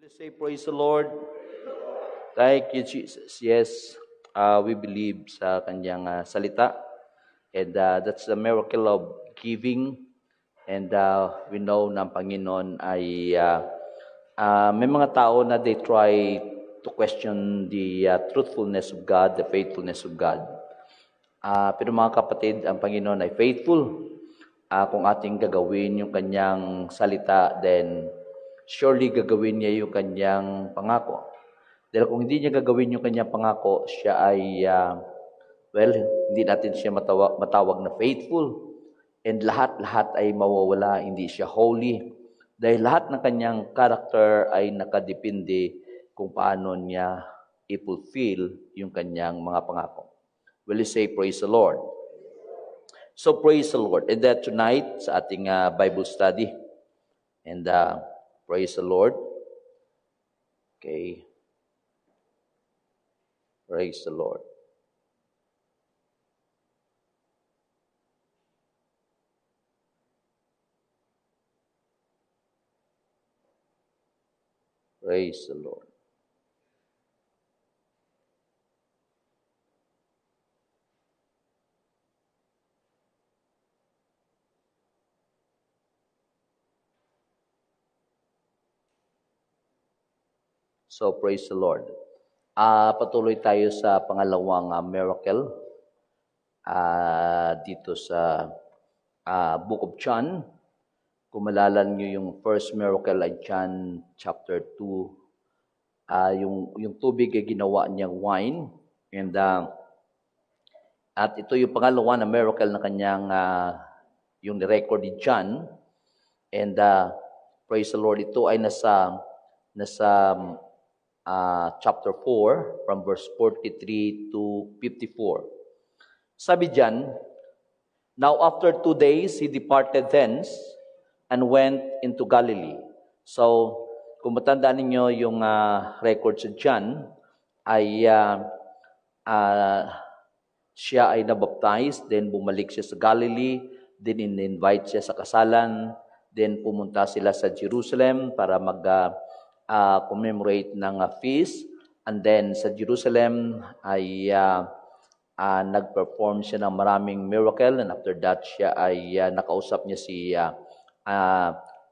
Let's say, praise the Lord. Thank you, Jesus. Yes, we believe sa kanyang salita. And that's the miracle of giving. And we know na ang Panginoon ay may mga tao na they try to question the truthfulness of God, the faithfulness of God. Pero mga kapatid, ang Panginoon ay faithful. Kung ating gagawin yung kanyang salita, then surely gagawin niya yung kanyang pangako. Dahil kung hindi niya gagawin yung kanyang pangako, siya ay, hindi natin siya matawag na faithful. And lahat-lahat ay mawawala, hindi siya holy. Dahil lahat ng kanyang character ay nakadepende kung paano niya i-fulfill yung kanyang mga pangako. Will you say, praise the Lord? So praise the Lord. And that tonight, sa ating Bible study, and praise the Lord. Okay. Praise the Lord. Praise the Lord. So praise the Lord. Patuloy tayo sa pangalawang miracle dito sa Book of John. Kung malalan nyo yung first miracle ay John chapter 2, yung tubig ay ginawa niyang wine. And at ito yung pangalawa na miracle na kanyang yung record ni John. And praise the Lord, ito ay nasa chapter 4 from verse 43 to 54. Sabi diyan, now after 2 days, he departed thence and went into Galilee. So, kung matandaan ninyo yung record sa John, ay siya ay nabaptize, then bumalik siya sa Galilee, then in-invite siya sa kasalan, then pumunta sila sa Jerusalem para commemorate ng feast. And then sa Jerusalem ay nag-perform siya ng maraming miracle. And after that, siya ay nakausap niya si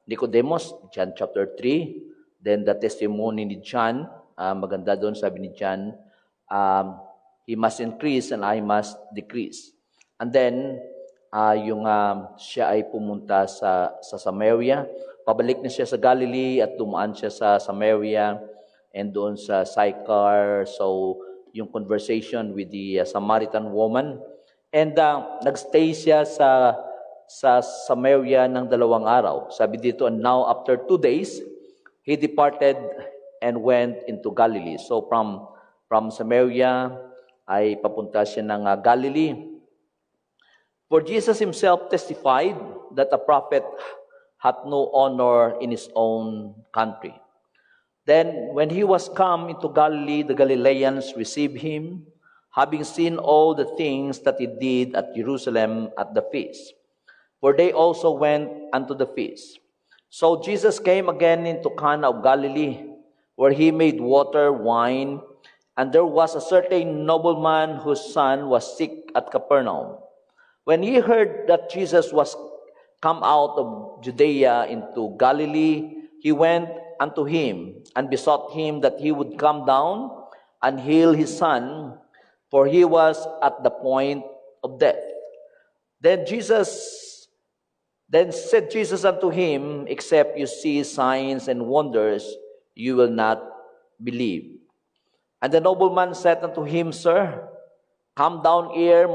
Nicodemus, John chapter 3. Then the testimony ni John, maganda doon, sabi ni John, he must increase and I must decrease. And then, siya ay pumunta sa Samaria. Pabalik na siya sa Galilee at dumaan siya sa Samaria and doon sa Sychar. So, yung conversation with the Samaritan woman. And nagstay siya sa Samaria ng 2 araw. Sabi dito, and now after 2 days, he departed and went into Galilee. So, from Samaria ay papunta siya ng Galilee. For Jesus himself testified that a prophet hath no honor in his own country. Then, when he was come into Galilee, the Galileans received him, having seen all the things that he did at Jerusalem at the feast. For they also went unto the feast. So Jesus came again into Cana of Galilee, where he made water wine, and there was a certain nobleman whose son was sick at Capernaum. When he heard that Jesus was come out of Judea into Galilee, he went unto him and besought him that he would come down and heal his son, for he was at the point of death. Then said Jesus unto him, except you see signs and wonders, you will not believe. And the nobleman said unto him, Sir, come down ere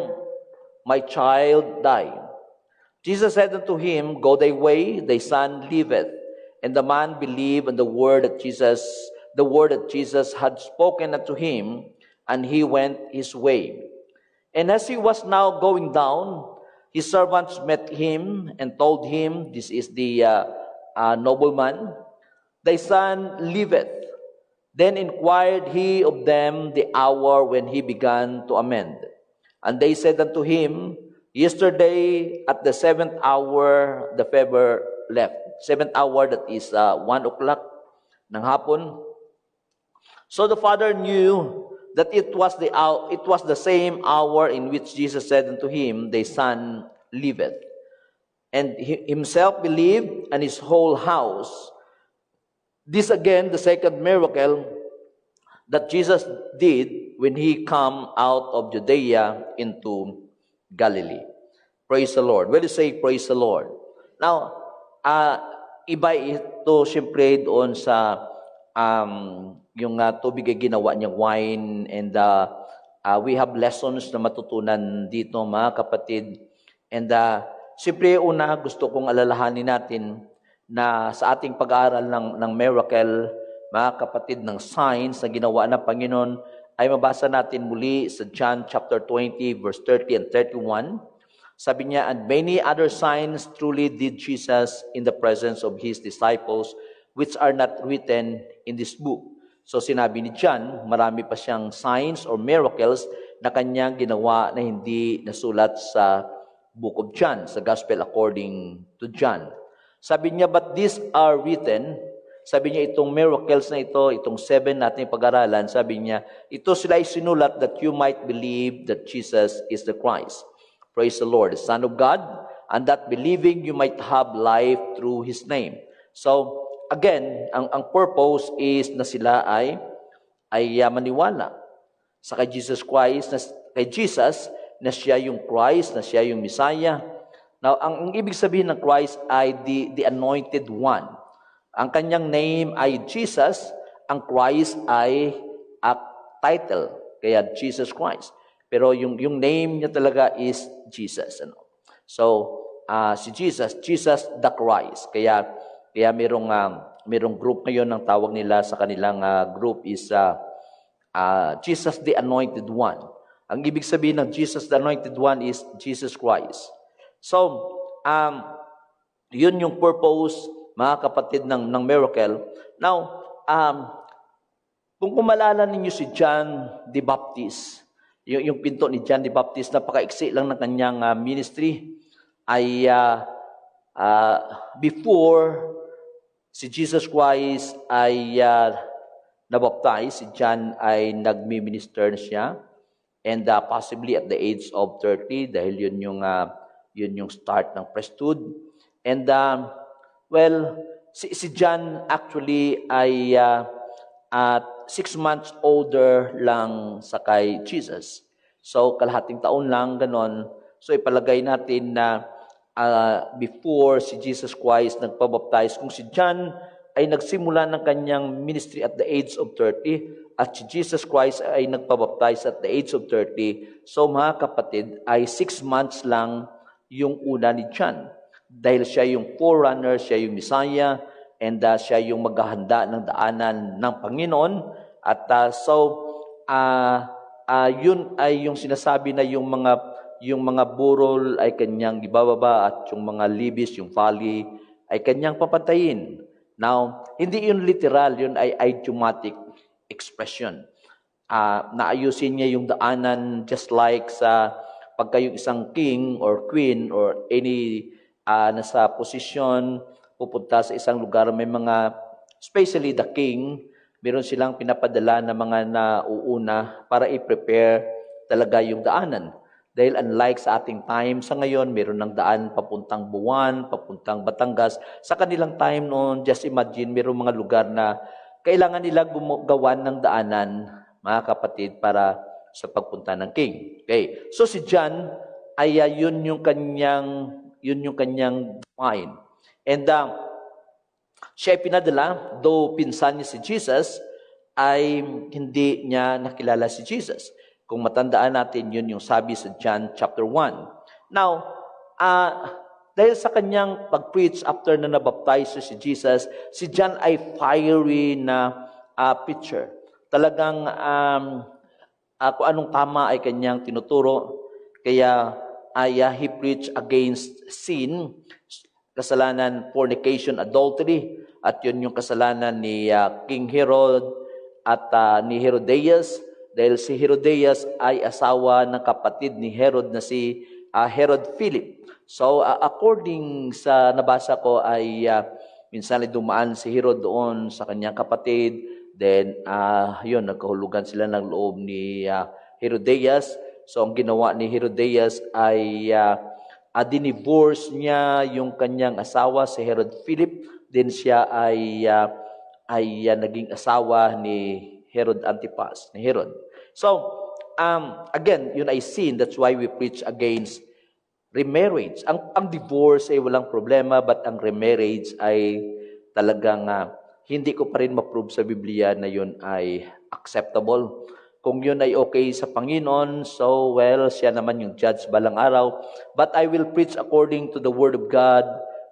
my child die. Jesus said unto him, Go thy way, thy son liveth. And the man believed in the word that Jesus had spoken unto him, and he went his way. And as he was now going down, his servants met him and told him, this is the nobleman, thy son liveth. Then inquired he of them the hour when he began to amend. And they said unto him, Yesterday at the 7th hour, the fever left. 7th hour, that is 1 o'clock. ng hapon. So the Father knew that it was the same hour in which Jesus said unto him, Thy son liveth. And he himself believed, and his whole house. This again, the second miracle that Jesus did when he come out of Judea into Galilee. Praise the Lord. When you say praise the Lord. Now, iba ito siyempre doon sa yung tubig ay ginawa niyang wine, and we have lessons na matutunan dito, mga kapatid. And siyempre una gusto kong alalahanin natin na sa ating pag-aaral ng miracle, mga kapatid, ng signs na ginawa ng Panginoon, ay mabasa natin muli sa John chapter 20 verse 30 and 31. Sabi niya, and many other signs truly did Jesus in the presence of his disciples, which are not written in this book. So sinabi ni John, marami pa siyang signs or miracles na kanyang ginawa na hindi nasulat sa book of John, sa Gospel according to John. Sabi niya, but these are written. Sabi niya, itong miracles na ito, itong 7 natin pag-aralan, sabi niya, ito sila ay sinulat that you might believe that Jesus is the Christ. Praise the Lord, the Son of God, and that believing you might have life through His name. So, again, ang purpose is na sila ay maniwala sa kay Jesus Christ, kay Jesus, na siya yung Christ, na siya yung Messiah. Now, ang ibig sabihin ng Christ ay the anointed one. Ang kanyang name ay Jesus, ang Christ ay a title, kaya Jesus Christ. Pero yung name niya talaga is Jesus. So, si Jesus the Christ. Kaya merong group ngayon ng tawag nila sa kanilang group is Jesus the Anointed One. Ang ibig sabihin ng Jesus the Anointed One is Jesus Christ. So, yun yung purpose, mga kapatid, ng miracle. Now, kung kumalala ninyo si John the Baptist, yung pinto ni John the Baptist, napakaiksi lang ng kanyang ministry, ay before si Jesus Christ ay nabaptize, si John ay nagmi-minister na siya, and possibly at the age of 30, dahil yun yung start ng priesthood. And si John actually ay 6 months older lang sa kay Jesus. So, kalahating taon lang, ganon. So, ipalagay natin na before si Jesus Christ nagpabaptize, kung si John ay nagsimula ng kanyang ministry at the age of 30, at si Jesus Christ ay nagpabaptize at the age of 30, so mga kapatid, ay 6 months lang yung una ni John. Dahil siya yung forerunner, siya yung Messiah, and siya yung maghahanda ng daanan ng Panginoon. At yun ay yung sinasabi na yung mga burol ay kanyang ibababa, at yung mga libis, yung folly, ay kanyang papatayin. Now, hindi yun literal, yun ay idiomatic expression. Naayusin niya yung daanan, just like sa pagka yung isang king or queen or any nasa posisyon, pupunta sa isang lugar, may mga, especially the king, meron silang pinapadala na mga nauuna para i-prepare talaga yung daanan. Dahil unlike sa ating time, sa ngayon, meron ng daan papuntang Buwan, papuntang Batangas. Sa kanilang time noon, just imagine, meron mga lugar na kailangan nila gawan ng daanan, mga kapatid, para sa pagpunta ng king. Okay. So si John ay yun yung kanyang wine. And siya ay pinadala, though pinsan niya si Jesus, ay hindi niya nakilala si Jesus. Kung matandaan natin, yun yung sabi sa John chapter 1. Now, dahil sa kanyang pag-preach after na nabaptize si Jesus, si John ay fiery na preacher. Talagang kung anong tama ay kanyang tinuturo. Kaya he preached against sin, kasalanan, fornication, adultery, at yun yung kasalanan ni King Herod at ni Herodias, dahil si Herodias ay asawa ng kapatid ni Herod na si Herod Philip. So according sa nabasa ko ay minsan ay dumaan si Herod doon sa kanyang kapatid. Then, yun, nagkahulugan sila ng loob ni Herodias. So, ang ginawa ni Herodias ay dinivorce niya yung kanyang asawa, si Herod Philip. Then siya ay naging asawa ni Herod Antipas, ni Herod. So, again, yun ay sin. That's why we preach against remarriage. Ang divorce ay walang problema, but ang remarriage ay talagang hindi ko pa rin ma-prove sa Biblia na yun ay acceptable. Kung yun ay okay sa Panginoon, so well, siya naman yung judge balang araw. But I will preach according to the Word of God,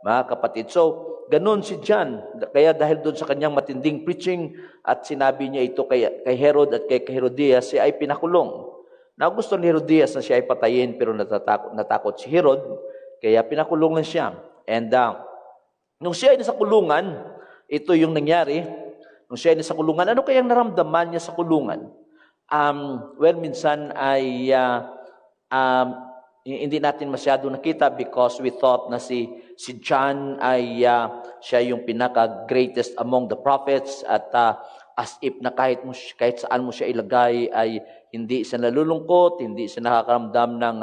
mga kapatid. So, ganun si John. Kaya dahil doon sa kanyang matinding preaching at sinabi niya ito kay Herod at kay Herodias, siya ay pinakulong. Na gusto ni Herodias na siya ay patayin, pero natakot si Herod, kaya pinakulong lang siya. And nung siya ay nasa kulungan, ito yung nangyari. Nung siya ay nasa kulungan, ano kayang naramdaman niya sa kulungan? Well, minsan ay hindi natin masyado nakita because we thought na si John ay siya yung pinaka-greatest among the prophets at as if na kahit saan mo siya ilagay ay hindi siya nalulungkot, hindi siya nakakaramdam ng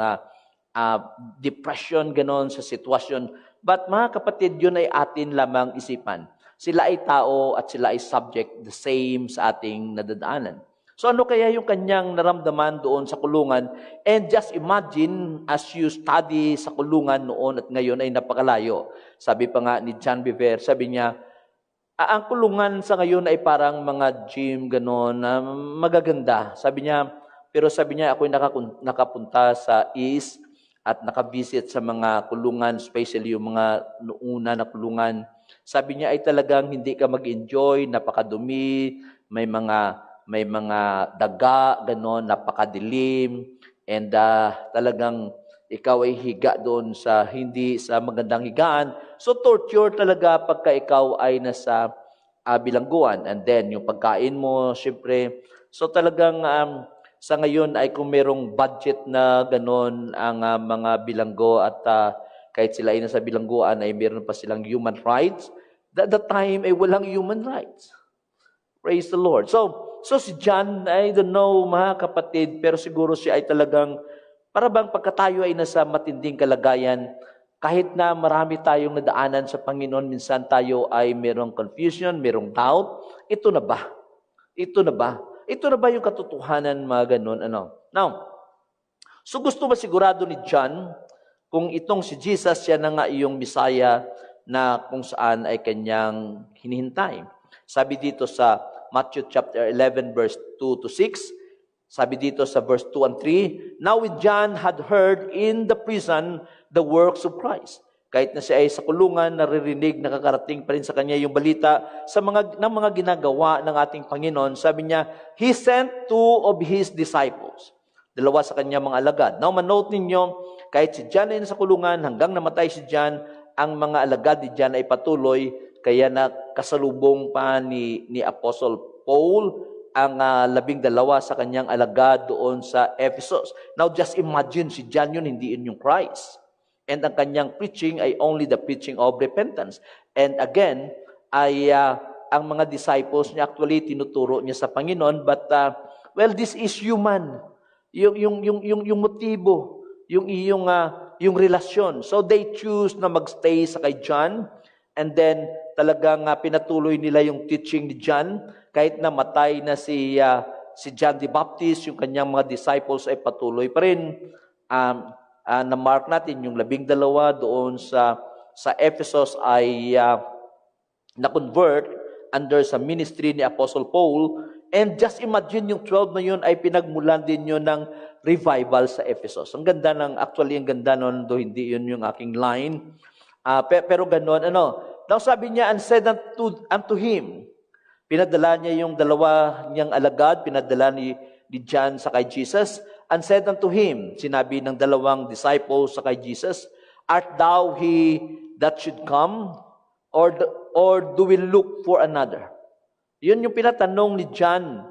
depression, ganon sa sitwasyon. But mga kapatid, yun ay atin lamang isipan. Sila ay tao at sila ay subject the same sa ating nadadaanan. So ano kaya yung kanyang naramdaman doon sa kulungan? And just imagine as you study sa kulungan noon at ngayon ay napakalayo. Sabi pa nga ni John Bevere, sabi niya, ang kulungan sa ngayon ay parang mga gym, gano'n, na magaganda. Sabi niya, pero sabi niya, ako'y nakapunta sa East at nakabisit sa mga kulungan, especially yung mga noona na kulungan. Sabi niya ay talagang hindi ka mag-enjoy, napakadumi, may mga daga, gano'n, napakadilim, and talagang ikaw ay higa doon sa hindi sa magandang higaan. So torture talaga pagka ikaw ay nasa bilangguan. And then yung pagkain mo, syempre, so talagang sa ngayon ay kung merong budget na gano'n ang mga bilanggo at kahit sila ay nasa bilangguan ay meron pa silang human rights, that time ay walang human rights. Praise the Lord. So si John, I don't know mga kapatid, pero siguro siya ay talagang, para bang pagka tayo ay nasa matinding kalagayan, kahit na marami tayong nadaanan sa Panginoon, minsan tayo ay merong confusion, merong doubt, ito na ba? Ito na ba? Ito na ba yung katotohanan, mga ganun? Now, so gusto ba sigurado ni John, kung itong si Jesus, siya na nga yung Messiah na kung saan ay kanyang hinihintay. Sabi dito sa Matthew chapter 11 verse 2 to 6, sabi dito sa verse 2 and 3, Now when John had heard in the prison the works of Christ. Kahit na siya ay sa kulungan, naririnig, nakakarating pa rin sa kanya yung balita ng mga ginagawa ng ating Panginoon. Sabi niya, He sent 2 of His disciples. 2 sa kanya mga alagad. Now manote ninyo, kahit si John ay nasa kulungan, hanggang namatay si John, ang mga alagad ni John ay patuloy, kaya nakasalubong pa ni Apostle Paul ang 12 sa kanyang alagad doon sa Ephesus. Now just imagine, si John yun, hindi yun yung Christ. And ang kanyang preaching ay only the preaching of repentance. And again, ay ang mga disciples niya actually tinuturo niya sa Panginoon, but well, this is human. Yung motibo, yung relasyon. So they choose na magstay sa kay John, and then talagang pinatuloy nila yung teaching ni John. Kahit na matay na si John the Baptist, yung kanyang mga disciples ay patuloy pa rin. Na-mark natin yung 12 doon sa Ephesus ay na-convert under sa ministry ni Apostle Paul. And just imagine yung 12 na yun ay pinagmulan din yun ng revival sa Ephesus. Ang ganda actually ang ganda nun, do hindi yun yung aking line. Pero ganoon, Now sabi niya, and said unto him, pinadala niya yung 2 niyang alagad, pinadala ni John sa kay Jesus, and said unto him, sinabi ng 2 disciples sa kay Jesus, Art thou he that should come, or do we look for another? Yun yung pinatanong ni John,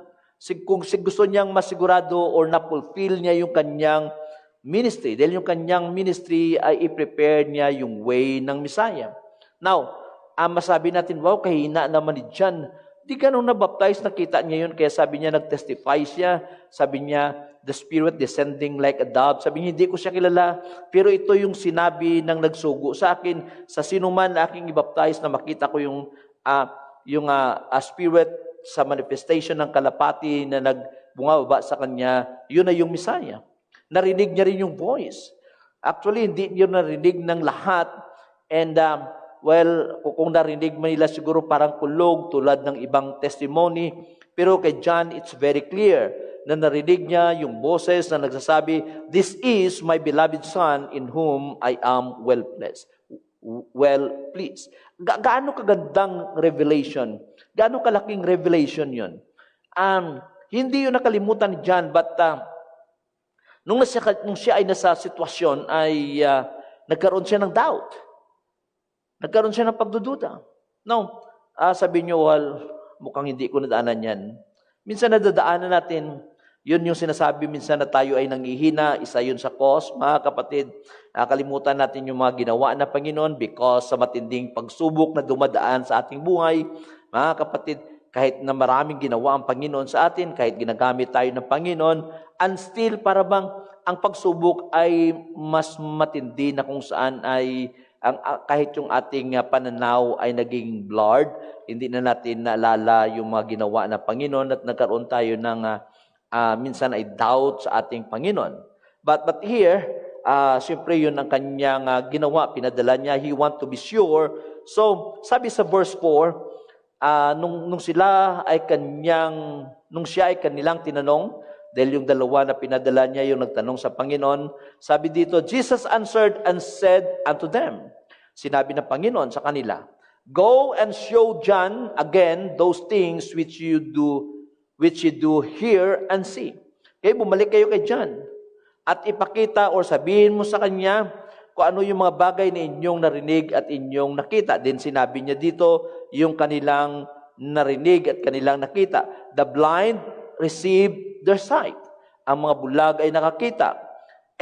kung gusto niyang masigurado or na-fulfill niya yung kanyang ministry, dahil yung kanyang ministry ay i-prepare niya yung way ng Messiah. Now, masabi natin, wow, kahina naman ni John. Di ganun na-baptize, nakita niya yun. Kaya sabi niya, nag-testify siya. Sabi niya, the Spirit descending like a dove. Sabi niya, hindi ko siya kilala. Pero ito yung sinabi ng nagsugo sa akin. Sa sinuman na aking i-baptize na makita ko yung Spirit sa manifestation ng kalapati na nagbungababa sa kanya, yun na yung Messiah. Narinig niya rin yung voice. Actually, hindi niya narinig ng lahat. And, kung narinig man nila siguro parang kulog tulad ng ibang testimony. Pero kay John, it's very clear na narinig niya yung boses na nagsasabi, "This is my beloved Son in whom I am well pleased." Gaano kagandang revelation? Gaano kalaking revelation yun? Hindi yun nakalimutan ni John, but nung siya ay nasa sitwasyon, ay nagkaroon siya ng doubt. Nagkaroon siya ng pagdududa. No, sabi niyo, well, mukhang hindi ko nadaanan yan. Minsan nadadaanan natin, yun yung sinasabi minsan na tayo ay nangihina, isa yun sa cause, mga kapatid. Kalimutan natin yung mga ginawa na Panginoon because sa matinding pagsubok na dumadaan sa ating buhay, mga kapatid, kahit na maraming ginawa ang Panginoon sa atin, kahit ginagamit tayo ng Panginoon, and still para bang ang pagsubok ay mas matindi na kung saan ay kahit yung ating pananaw ay naging blurred, hindi na natin naalala yung mga ginawa ng Panginoon at nagkaroon tayo ng minsan ay doubt sa ating Panginoon. But here, siyempre yun ang kanyang ginawa, pinadala niya, he want to be sure. So, sabi sa verse 4, nung siya ay kanilang tinanong, dahil yung dalawa na pinadala niya yung nagtanong sa Panginoon, sabi dito, Jesus answered and said unto them, sinabi ng Panginoon sa kanila, "Go and show John again those things which you do hear and see." Kaya bumalik kayo kay John at ipakita or sabihin mo sa kanya kung ano yung mga bagay na inyong narinig at inyong nakita. Then sinabi niya dito yung kanilang narinig at kanilang nakita. The blind receive their sight. Ang mga bulag ay nakakita.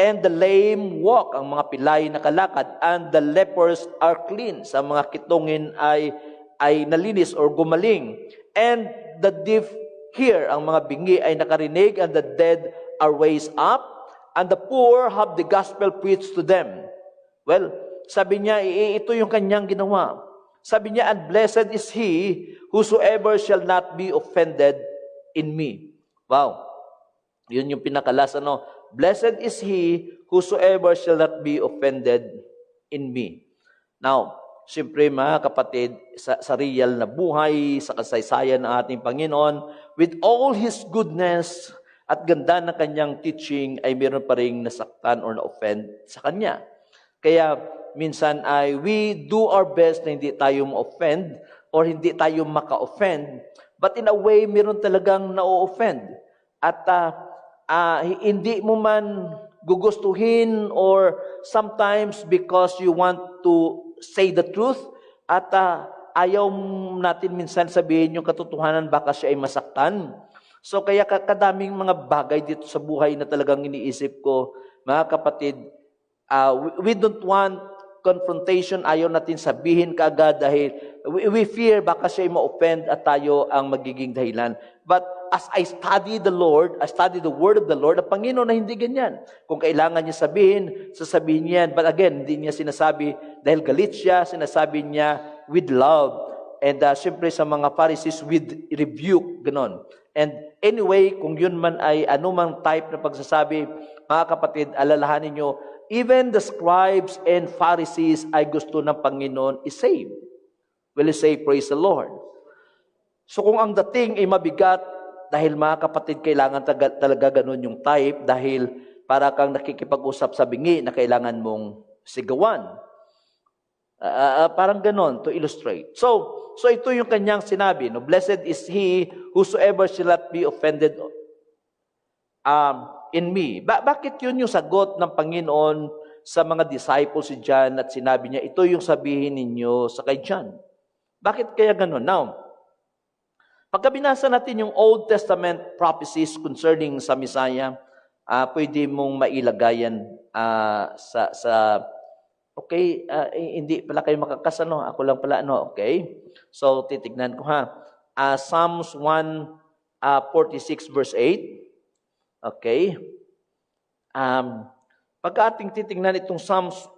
And the lame walk. Ang mga pilay nakalakad. And the lepers are clean. Sa mga kitungin ay nalinis or gumaling. And the deaf hear. Ang mga bingi ay nakarinig. And the dead are raised up. And the poor have the gospel preached to them. Well, sabi niya, ito yung kanyang ginawa. Sabi niya, and blessed is he whosoever shall not be offended in me. Wow. Yun yung pinakalas, Blessed is he whosoever shall not be offended in me. Now, siyempre mga kapatid, sa real na buhay, sa kasaysayan ng ating Panginoon, with all His goodness at ganda ng kanyang teaching, ay meron pa rin nasaktan or na-offend sa Kanya. Kaya minsan ay we do our best na hindi tayo ma-offend or hindi tayo maka-offend, but in a way, meron talagang na-offend. At hindi mo man gugustuhin or sometimes because you want to say the truth at ayaw natin minsan sabihin yung katotohanan baka siya ay masaktan. So kaya kadaming mga bagay dito sa buhay na talagang iniisip ko, mga kapatid, we don't want confrontation, ayaw natin sabihin kaagad dahil we fear baka siya ay ma-offend at tayo ang magiging dahilan. But as I study the Lord, I study the Word of the Lord, ang Panginoon na hindi ganyan. Kung kailangan niya sabihin, sasabihin niya yan. But again, hindi niya sinasabi dahil galit siya, sinasabi niya with love. And siyempre sa mga Pharisees, with rebuke, ganon. And anyway, kung yun man ay anumang type na pagsasabi, mga kapatid, alalahanin niyo, even the scribes and Pharisees ay gusto ng Panginoon i-save. Will you say, praise the Lord? So kung ang dating ay mabigat, dahil mga kapatid, kailangan talaga ganun yung type, dahil para kang nakikipag-usap sa bingi na kailangan mong sigawan. Parang ganun, to illustrate. So ito yung kanyang sinabi, blessed is he whosoever shall not be offended in me. Bakit yun yung sagot ng Panginoon sa mga disciples si John at sinabi niya, ito yung sabihin ninyo sa kay John? Bakit kaya ganun? Now, pagka binasa natin yung Old Testament prophecies concerning sa Messiah, pwede mong mailagayan Okay, hindi pala kayo makakas, ano? Ako lang pala, ano? Okay? So, titignan ko ha. Psalms 146 verse 8. Okay? Pagka ating titignan itong Psalms,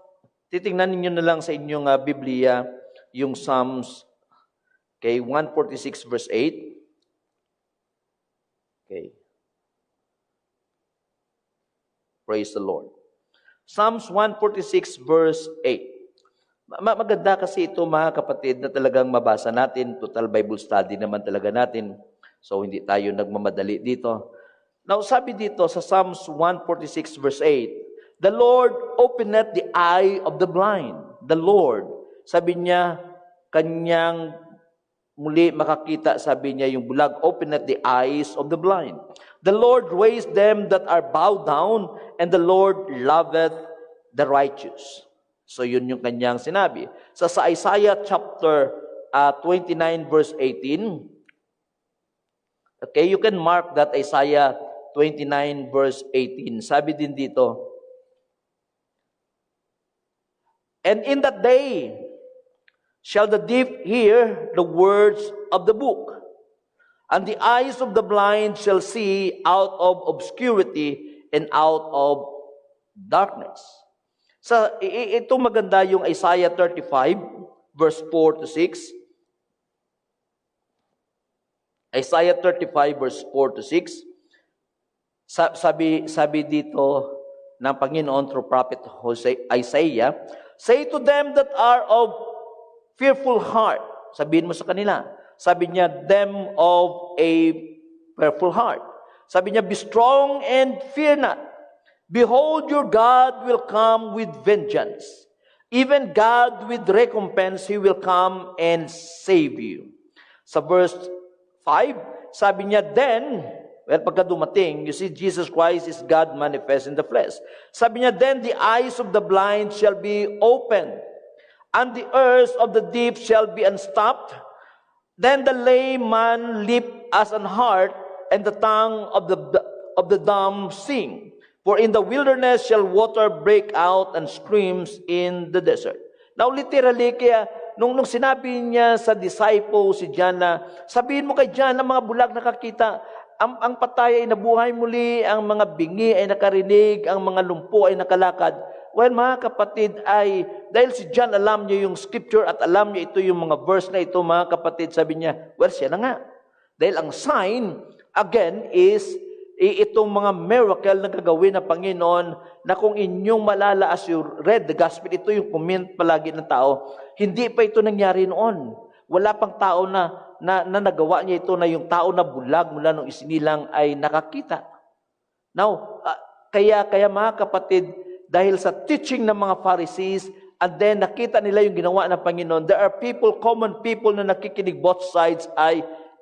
titignan ninyo na lang sa inyong Biblia, yung Psalms, okay, 146 verse 8. Okay. Praise the Lord. Psalms 146 verse 8. Maganda kasi ito, mga kapatid, na talagang mabasa natin. Total Bible study naman talaga natin. So, hindi tayo nagmamadali dito. Now, sabi dito sa Psalms 146 verse 8, the Lord openeth the eye of the blind. The Lord, sabi niya, kanyang muli makakita, sabi niya, yung bulag, openeth the eyes of the blind. The Lord raised them that are bowed down, and the Lord loveth the righteous. So, yun yung kanyang sinabi. Sa Isaiah chapter 29 verse 18, okay, you can mark that Isaiah 29 verse 18. Sabi din dito, and in that day shall the deaf hear the words of the book, and the eyes of the blind shall see out of obscurity and out of darkness. So, ito maganda yung Isaiah 35 verse 4 to 6. Isaiah 35 verse 4 to 6. Sabi dito ng Panginoon through prophet Isaiah, say to them that are of fearful heart. Sabihin mo sa kanila. Sabi niya, them of a fearful heart. Sabi niya, be strong and fear not. Behold, your God will come with vengeance. Even God with recompense, He will come and save you. Sa verse 5, sabi niya, then, well, pagka dumating, you see, Jesus Christ is God manifest in the flesh. Sabi niya, then the eyes of the blind shall be opened, and the ears of the deaf shall be unstopped. Then the lame man leap as an hart, and the tongue of the dumb sing. For in the wilderness shall water break out and streams in the desert. Now literally, kaya nung sinabi niya sa disciples si John na, sabihin mo kay John na mga bulag nakakita, ang patay ay nabuhay muli, ang mga bingi ay nakarinig, ang mga lumpo ay nakalakad. Well, mga kapatid, ay dahil si John alam niya yung scripture at alam niya ito yung mga verse na ito, mga kapatid, sabi niya, well, siya na nga. Dahil ang sign, again, is itong mga miracle na gagawin ng Panginoon, na kung inyong malala as you read the gospel, ito yung comment palagi ng tao, hindi pa ito nangyari noon. Wala pang tao na nagawa niya ito, na yung tao na bulag mula nung isinilang ay nakakita. Now, kaya mga kapatid, dahil sa teaching ng mga Pharisees, and then nakita nila yung ginawa ng Panginoon, there are people, common people na nakikinig both sides,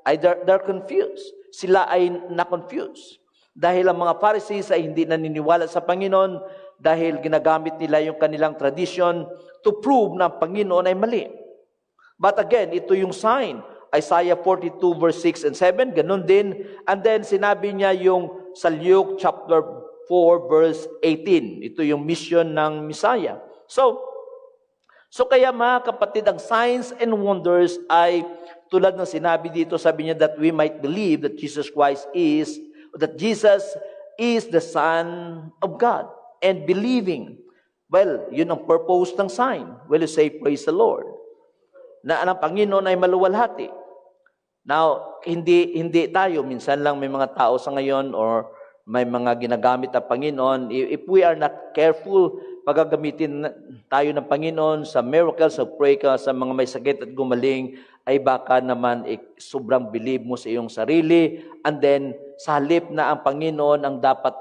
they're confused. Sila ay na-confused. Dahil ang mga Pharisees ay hindi naniniwala sa Panginoon, dahil ginagamit nila yung kanilang tradition to prove na ang Panginoon ay mali. But again, ito yung sign. Isaiah 42 verse 6 and 7, ganun din. And then sinabi niya yung sa Luke chapter 4 verse 18. Ito yung mission ng Messiah. So kaya mga kapatid, ang signs and wonders ay tulad ng sinabi dito, sabi niya that we might believe that Jesus is the Son of God. And believing, well, yun ang purpose ng sign. Well, you say, praise the Lord. Na ang Panginoon ay maluwalhati. Now, hindi tayo, minsan lang may mga tao sa ngayon or may mga ginagamit ang Panginoon. If we are not careful, pagagamitin tayo ng Panginoon sa miracles, sa pray ka, sa mga may sakit at gumaling, ay baka naman sobrang believe mo sa iyong sarili, and then sa halip na ang Panginoon ang dapat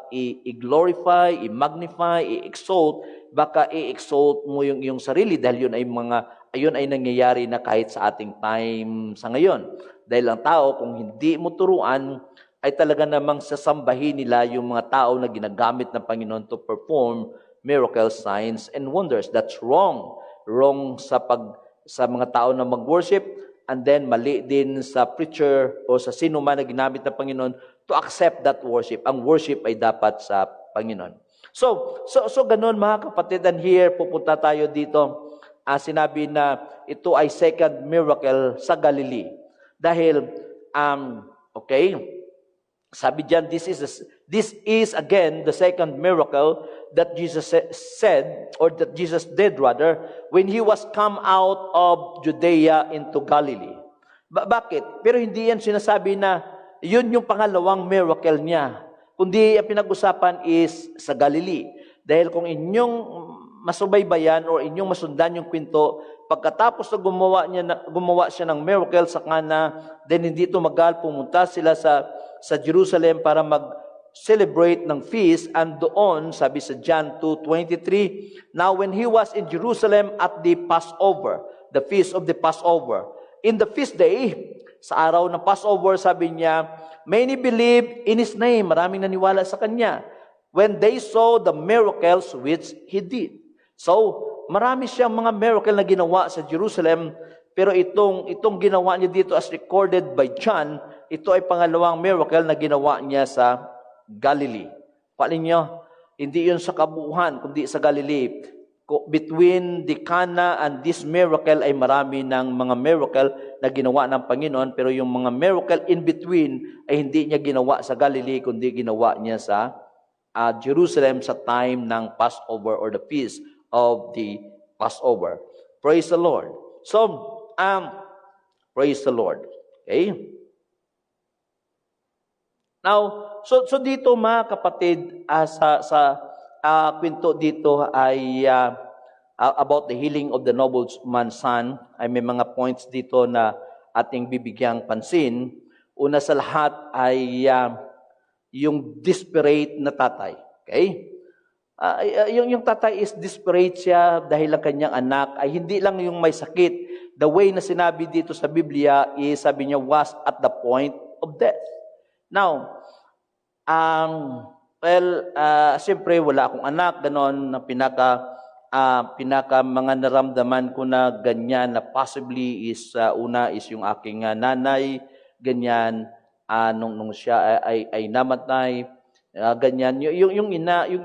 i-glorify, i-magnify, i-exalt, baka i-exalt mo yung iyong sarili dahil yun ay nangyayari na kahit sa ating time sa ngayon. Dahil ang tao, kung hindi mo turuan, ay talaga namang sasambahin nila yung mga tao na ginagamit ng Panginoon to perform miracles, signs, and wonders. That's wrong. Wrong sa mga tao na mag-worship, and then mali din sa preacher o sa sino man na ginamit ng Panginoon to accept that worship. Ang worship ay dapat sa Panginoon. So ganun mga kapatid, and here pupunta tayo dito. Sinabi na ito ay second miracle sa Galilee. Dahil, okay, sabi diyan, this is again the second miracle that Jesus said, or that Jesus did rather, when He was come out of Judea into Galilee. Bakit? Pero hindi yan sinasabi na yun yung pangalawang miracle niya. Kundi ang pinag-usapan is sa Galilee. Dahil kung inyong masubaybayan or inyong masundan yung kwento, pagkatapos na gumawa siya ng miracle sa Cana, then hindi tumagal, pumunta sila sa Jerusalem para mag-celebrate ng feast, and doon, sabi sa John 2:23, now when He was in Jerusalem at the Passover, the feast of the Passover, in the feast day, sa araw ng Passover, sabi niya, many believed in His name, maraming naniwala sa Kanya, when they saw the miracles which He did. So, marami siyang mga miracle na ginawa sa Jerusalem, pero itong ginawa niya dito as recorded by John, ito ay pangalawang miracle na ginawa niya sa Galilee. Paano niyo? Hindi yun sa kabuuan, kundi sa Galilee. Between the Cana and this miracle ay marami ng mga miracle na ginawa ng Panginoon, pero yung mga miracle in between ay hindi niya ginawa sa Galilee, kundi ginawa niya sa Jerusalem sa time ng Passover or the feast of the Passover. Praise the Lord. So, praise the Lord. Okay? Now, so dito mga kapatid, sa kwento dito ay about the healing of the nobleman's son, ay may mga points dito na ating bibigyang pansin. Una sa lahat ay yung desperate na tatay. Okay? Yung tatay is desperate siya dahil ang kanyang anak ay hindi lang yung may sakit. The way na sinabi dito sa Biblia is, sabi niya, was at the point of death. Now, siyempre wala akong anak, ganon, na pinaka mga naramdaman ko na ganyan na possibly is, una is yung aking nanay, ganyan, nung siya ay namatay, ganyan. Yung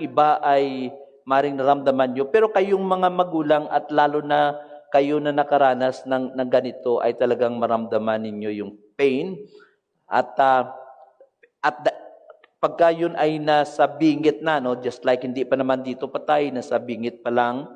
iba ay maring naramdaman nyo. Pero kayong mga magulang at lalo na kayo na nakaranas ng ganito ay talagang maramdaman ninyo yung pain. At pagka yun ay nasa bingit na, no, just like hindi pa naman dito patay, nasa bingit pa lang,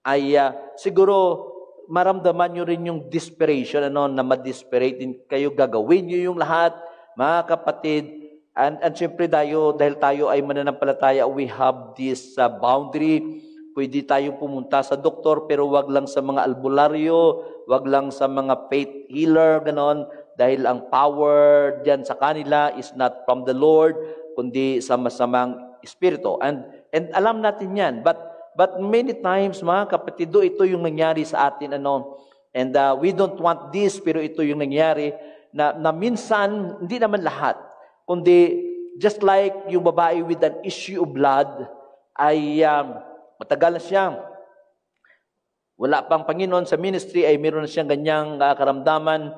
ay siguro maramdaman nyo rin yung desperation, na ma-desperate din kayo, gagawin nyo yung lahat, mga kapatid. And siyempre dahil tayo ay mananampalataya, we have this boundary. Pwede tayong pumunta sa doktor, pero wag lang sa mga albularyo, wag lang sa mga faith healer, ganon. Dahil ang power diyan sa kanila is not from the Lord, kundi sa masamang espiritu. And alam natin yan. But many times, mga kapatid, ito yung nangyari sa atin, And we don't want this, pero ito yung nangyari, na minsan, hindi naman lahat, kundi just like yung babae with an issue of blood, ay matagal na siya. Wala pang Panginoon sa ministry, ay meron na siyang ganyang karamdaman.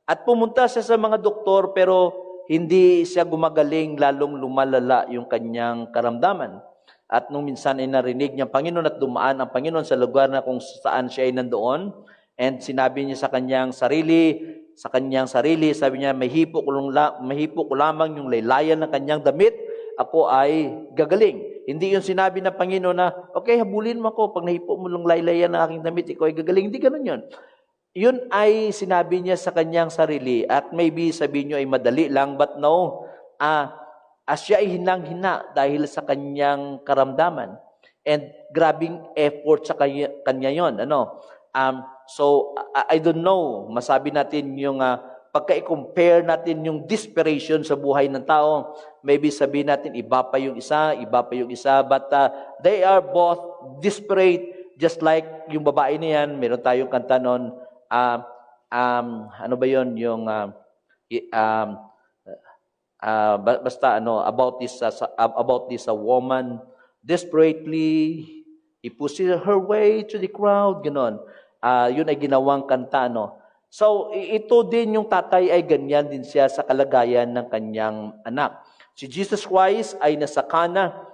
At pumunta siya sa mga doktor, pero hindi siya gumagaling, lalong lumalala yung kanyang karamdaman. At nung minsan ay narinig niya Panginoon at dumaan ang Panginoon sa lugar na kung saan siya ay nandoon, and sinabi niya sa kanyang sarili, sabi niya, mahipo ko lamang yung laylayan ng kanyang damit, ako ay gagaling. Hindi yung sinabi ng Panginoon na, okay, habulin mo ako, pag nahipo mo lang laylayan ng aking damit, ikaw ay gagaling. Hindi ganun yun. Yun ay sinabi niya sa kanyang sarili, at maybe sabihin niyo ay madali lang, but no, siya ay hinang-hina dahil sa kanyang karamdaman. And grabing effort sa kanya yun. So, I don't know, masabi natin yung pagka-compare natin yung desperation sa buhay ng tao, maybe sabihin natin iba pa yung isa, but they are both desperate, just like yung babae na yan. Meron tayong kanta nun, ano ba yun, yung about this woman desperately he pushes her way to the crowd, ganon. Yun ay ginawang kanta, So, ito din yung tatay ay ganyan din siya sa kalagayan ng kanyang anak. Si Jesus Christ ay nasa Cana.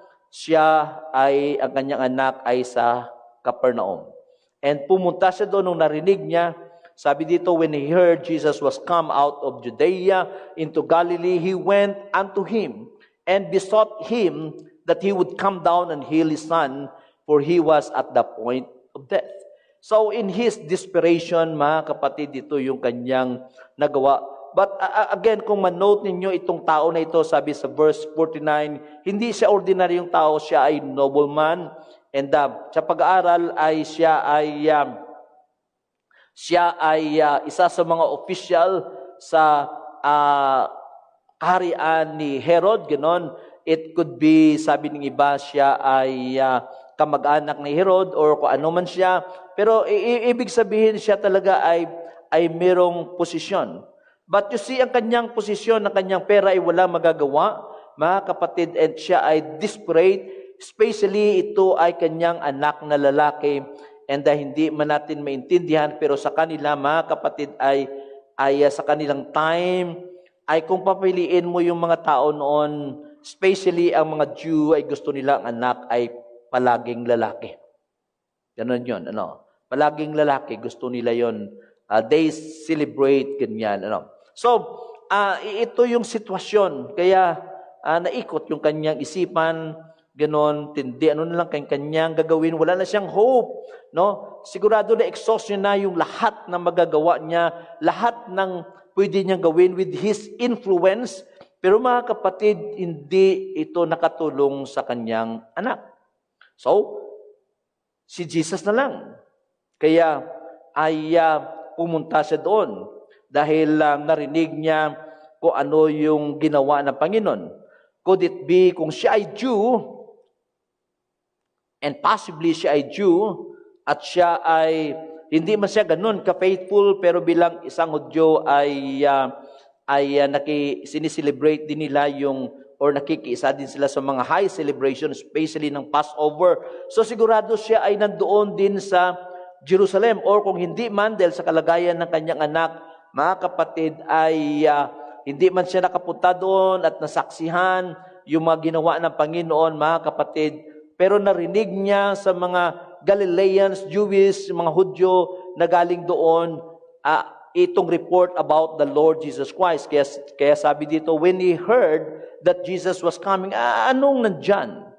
ang kanyang anak ay sa Capernaum. And pumunta siya doon nung narinig niya. Sabi dito, when he heard Jesus was come out of Judea into Galilee, he went unto him and besought him that he would come down and heal his son, for he was at the point of death. So in his desperation, mga kapatid, ito yung kanyang nagawa. But again, kung manote ninyo itong tao na ito, sabi sa verse 49, hindi siya ordinaryong tao, siya ay nobleman. And sa pag-aaral ay siya ay isa sa mga official sa kaharian ni Herod, ganon. It could be, sabi ng iba, siya ay kamag-anak ni Herod or kung ano man siya. Pero ibig sabihin siya talaga ay merong posisyon. But you see, ang kanyang posisyon, ang kanyang pera ay wala magagawa, mga kapatid, and siya ay desperate. Especially ito ay kanyang anak na lalaki, and hindi man natin maintindihan, pero sa kanila, mga kapatid, ay sa kanilang time, ay kung papiliin mo yung mga tao noon, especially ang mga Jew, ay gusto nila ang anak ay palaging lalaki. Ganon yun, palaging lalaki, gusto nila yon. They celebrate ganyan, So, ito yung sitwasyon. Kaya, naikot yung kanyang isipan, ganon, tindi, na lang kanyang gagawin. Wala na siyang hope, no? Sigurado na exhaust niya na yung lahat na magagawa niya, lahat ng pwede niyang gawin with his influence. Pero mga kapatid, hindi ito nakatulong sa kanyang anak. So, si Jesus na lang. Kaya, ay pumunta siya doon dahil narinig niya kung ano yung ginawa ng Panginoon. Could it be kung siya ay Jew, and possibly siya ay Jew, at siya ay, hindi man siya ganun ka-faithful, pero bilang isang Hudyo ay sinicelebrate din nila or nakikiisa din sila sa mga high celebration, especially ng Passover. So sigurado siya ay nandoon din sa Jerusalem, or kung hindi man, dahil sa kalagayan ng kanyang anak, mga kapatid, ay hindi man siya nakapunta doon at nasaksihan yung mga ginawa ng Panginoon, mga kapatid, pero narinig niya sa mga Galileans, Jewish, mga Hudyo na galing doon, itong report about the Lord Jesus Christ. Kaya sabi dito, when he heard that Jesus was coming, anong nandyan?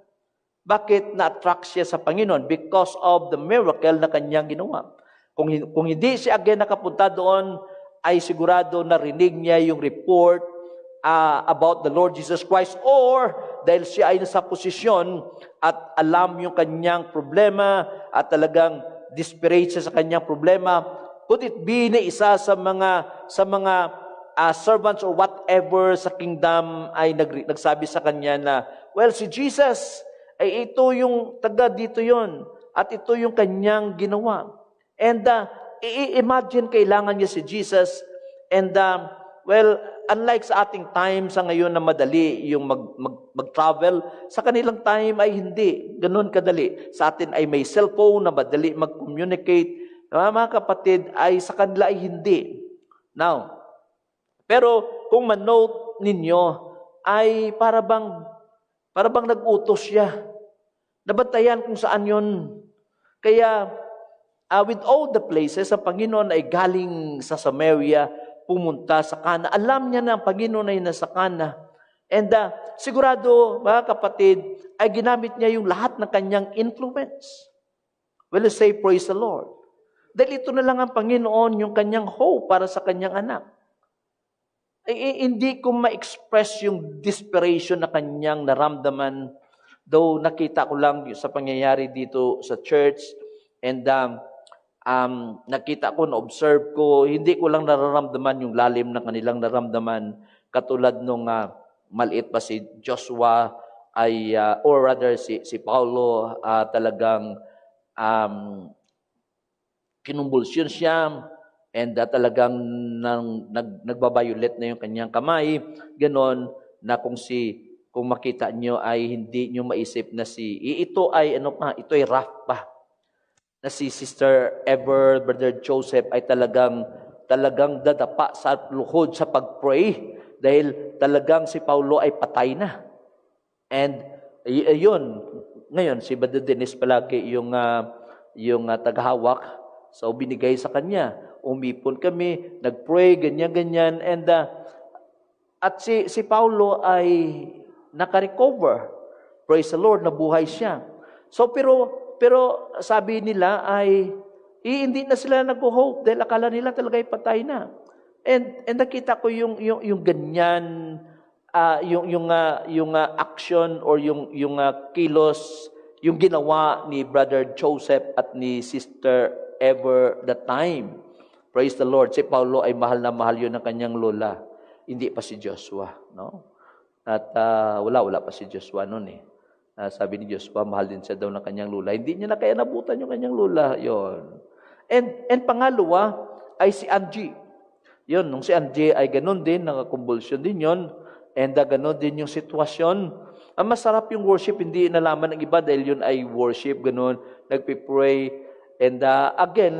Bakit na-attract siya sa Panginoon? Because of the miracle na kanyang ginawa. Kung hindi siya again nakapunta doon, ay sigurado narinig niya yung report about the Lord Jesus Christ, or dahil siya ay nasa posisyon at alam yung kanyang problema at talagang desperate siya sa kanyang problema, could it be na isa sa mga servants or whatever sa kingdom ay nagsabi sa kanya na, well, si Jesus, ay ito yung taga dito yon at ito yung kanyang ginawa. And imagine kailangan niya si Jesus, and well, unlike sa ating time sa ngayon na madali yung mag-travel, sa kanilang time ay hindi ganun kadali. Sa atin ay may cellphone na madali mag-communicate. Mga kapatid, ay sa kanila ay hindi. Now, pero kung manote ninyo, ay para bang nag-utos siya. Nabantayan kung saan yun. Kaya, with all the places, ang Panginoon ay galing sa Samaria, pumunta sa Cana. Alam niya na ang Panginoon ay nasa Cana. And sigurado, mga kapatid, ay ginamit niya yung lahat ng kanyang influence. Well, let's say, praise the Lord. Dahil ito na lang ang Panginoon, yung kanyang hope para sa kanyang anak. Hindi ko ma-express yung desperation na kanyang naramdaman, though nakita ko lang sa pangyayari dito sa church, and nakita ko, na-observe ko, hindi ko lang nararamdaman yung lalim na kanilang naramdaman, katulad nung maliit pa si Joshua, or rather si Paulo, talagang kinumbulsyon siya, and talagang nagbabayulet na yung kanyang kamay, ganon, na kung makita nyo ay hindi nyo maisip na ito ay ito ay rough pa. Na si Sister Ever, Brother Joseph ay talagang dadapa sa luhod sa pag-pray, dahil talagang si Paulo ay patay na. And Ayun. Ngayon, si Brother Dennis palagi yung tagahawak. So, binigay sa kanya. Umipon kami, nag-pray, ganyan-ganyan. And, at si Paulo ay naka-recover. Praise the Lord, nabuhay siya. So, pero sabi nila ay, hindi na sila nag-hope dahil akala nila talaga ay patay na. And nakita ko yung ganyan, yung action or yung kilos, yung ginawa ni Brother Joseph at ni Sister Ever that time. Praise the Lord. Si Paulo ay mahal na mahal yun ng kanyang lola. Hindi pa si Joshua, no? At wala pa si Joshua noon eh. Sabi ni Joshua, mahal din siya daw ng kanyang lola. Hindi niya na kaya nabutan yung kanyang lola. Yon. And pangalawa ay si Angie. Yun, nung si Angie ay ganun din, nakakumbulsyon din yon. And ganun din yung sitwasyon. Ang masarap yung worship, hindi nalaman ng iba dahil yun ay worship, ganun, nagpipray. And again,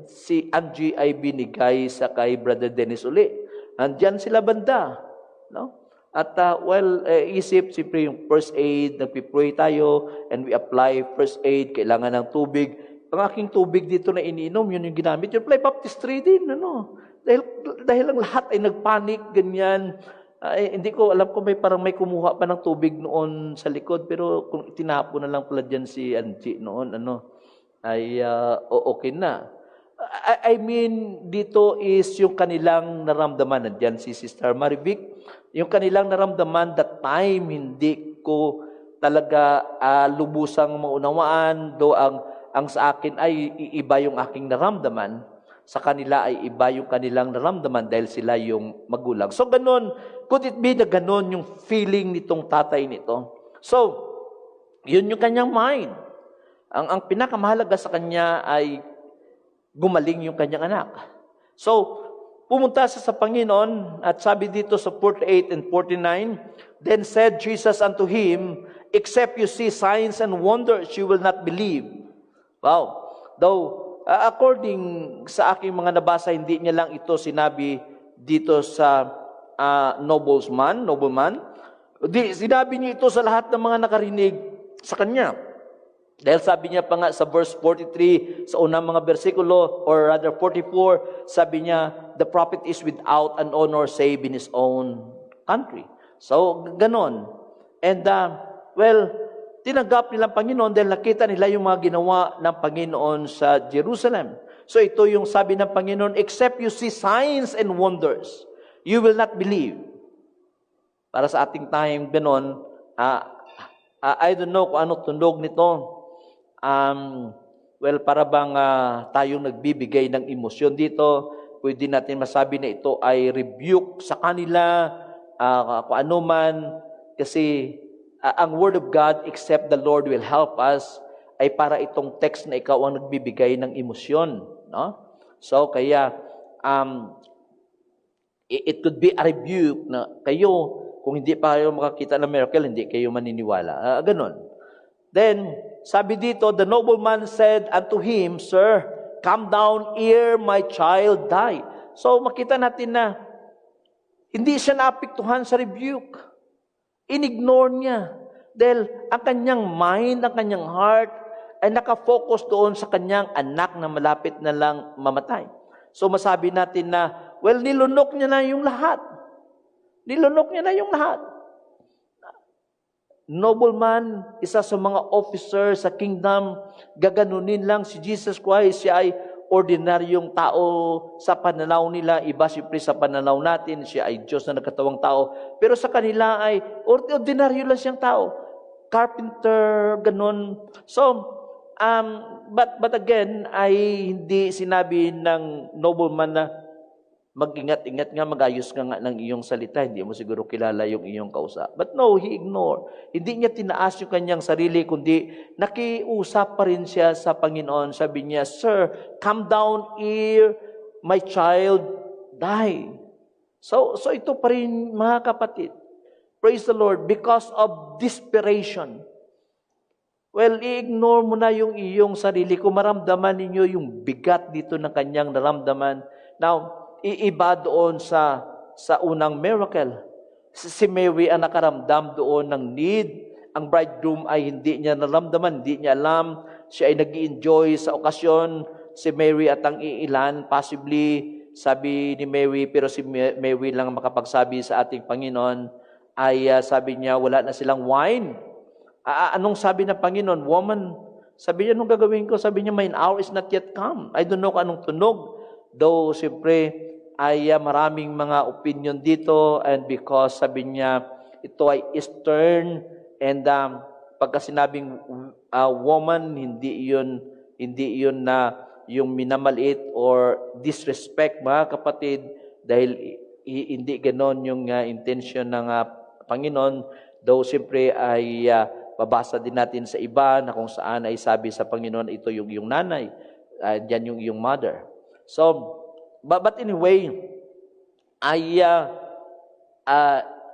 si Angie ay binigay sa kay Brother Dennis uli. Andyan sila banda. No? At isip, siyempre yung first aid, nagpipray tayo, and we apply first aid, kailangan ng tubig. Ang aking tubig dito na iniinom, yun yung ginamit. Yung Apply Baptistry din, ano? Dahil ang lahat ay nagpanik, ganyan. Hindi ko alam kung parang may kumuha pa ng tubig noon sa likod, pero kung itinapo na lang pala dyan si Angie noon, ay okay na. I mean, dito is yung kanilang naramdaman. Nandiyan si Sister Marivic. Yung kanilang naramdaman that time, hindi ko talaga lubusang maunawaan. Though ang sa akin ay iba yung aking naramdaman. Sa kanila ay iba yung kanilang naramdaman dahil sila yung magulang. So, ganun. Could it be na ganun yung feeling nitong tatay nito? So, yun yung kanyang mind. Ang pinakamahalaga sa kanya ay gumaling yung kanyang anak. So, pumunta siya sa Panginoon at sabi dito sa 48 and 49, Then said Jesus unto him, Except you see signs and wonders, you will not believe. Wow. Though, according sa aking mga nabasa, hindi niya lang ito sinabi dito sa nobleman. Sinabi niya ito sa lahat ng mga nakarinig sa kanya. Dahil sabi niya pa nga sa verse 43, sa unang mga bersikulo, or rather 44, sabi niya, the prophet is without an honor save in his own country. So, ganon. And, tinanggap nilang Panginoon dahil nakita nila yung mga ginawa ng Panginoon sa Jerusalem. So, ito yung sabi ng Panginoon, except you see signs and wonders, you will not believe. Para sa ating time, ganon, I don't know kung ano tunog nito. Para bang tayong nagbibigay ng emosyon dito, pwede natin masabi na ito ay rebuke sa kanila, kung ano man, kasi ang Word of God, except the Lord will help us, ay para itong text na ikaw ang nagbibigay ng emosyon. No? So, kaya, it could be a rebuke na kayo, kung hindi pa kayo makakita ng miracle, hindi kayo maniniwala. Ganon. Then, sabi dito, the nobleman said unto him, Sir, come down ere my child die. So, makita natin na hindi siya naapektuhan sa rebuke. Inignore niya. Dahil ang kanyang mind, ang kanyang heart, ay nakafocus doon sa kanyang anak na malapit na lang mamatay. So, masabi natin na, nilunok niya na yung lahat. Nilunok niya na yung lahat. Nobleman, isa sa mga officer sa kingdom, gaganunin lang si Jesus Christ. Siya ay ordinaryong tao sa pananaw nila. Iba siyempre sa pananaw natin, siya ay Diyos na nagkatawang tao. Pero sa kanila ay ordinaryo lang siyang tao. Carpenter, ganun. So, but again, ay hindi sinabi ng nobleman na mag-ingat-ingat nga, mag-ayos ka nga ng iyong salita. Hindi mo siguro kilala yung iyong kausap. But no, he ignored. Hindi niya tinaas yung kanyang sarili, kundi nakiusap pa rin siya sa Panginoon. Sabi niya, Sir, come down ere my child die. So ito pa rin, mga kapatid. Praise the Lord. Because of desperation. I-ignore mo na yung iyong sarili. Kung maramdaman ninyo yung bigat dito ng kanyang naramdaman. Now, iiba doon sa unang miracle. Si Mary ang nakaramdam doon ng need ang bridegroom ay hindi niya naramdaman, hindi niya alam, siya ay nag-enjoy sa okasyon, si Mary at ang iilan, possibly, sabi ni Mary, pero si Mary lang makapagsabi sa ating Panginoon, ay sabi niya, wala na silang wine. Anong sabi ng Panginoon? Woman, sabi niya, anong gagawin ko? Sabi niya, my hour is not yet come. I don't know kung anong tunog. Though, siyempre, ay maraming mga opinion dito, and because sabi niya, ito ay Eastern, and pagka sinabing woman, hindi yun na yung minamaliit or disrespect, mga kapatid, dahil hindi ganon yung intention ng Panginoon, though siyempre ay babasa din natin sa iba na kung saan ay sabi sa Panginoon, ito yung nanay, yan yung mother. So, but anyway, ay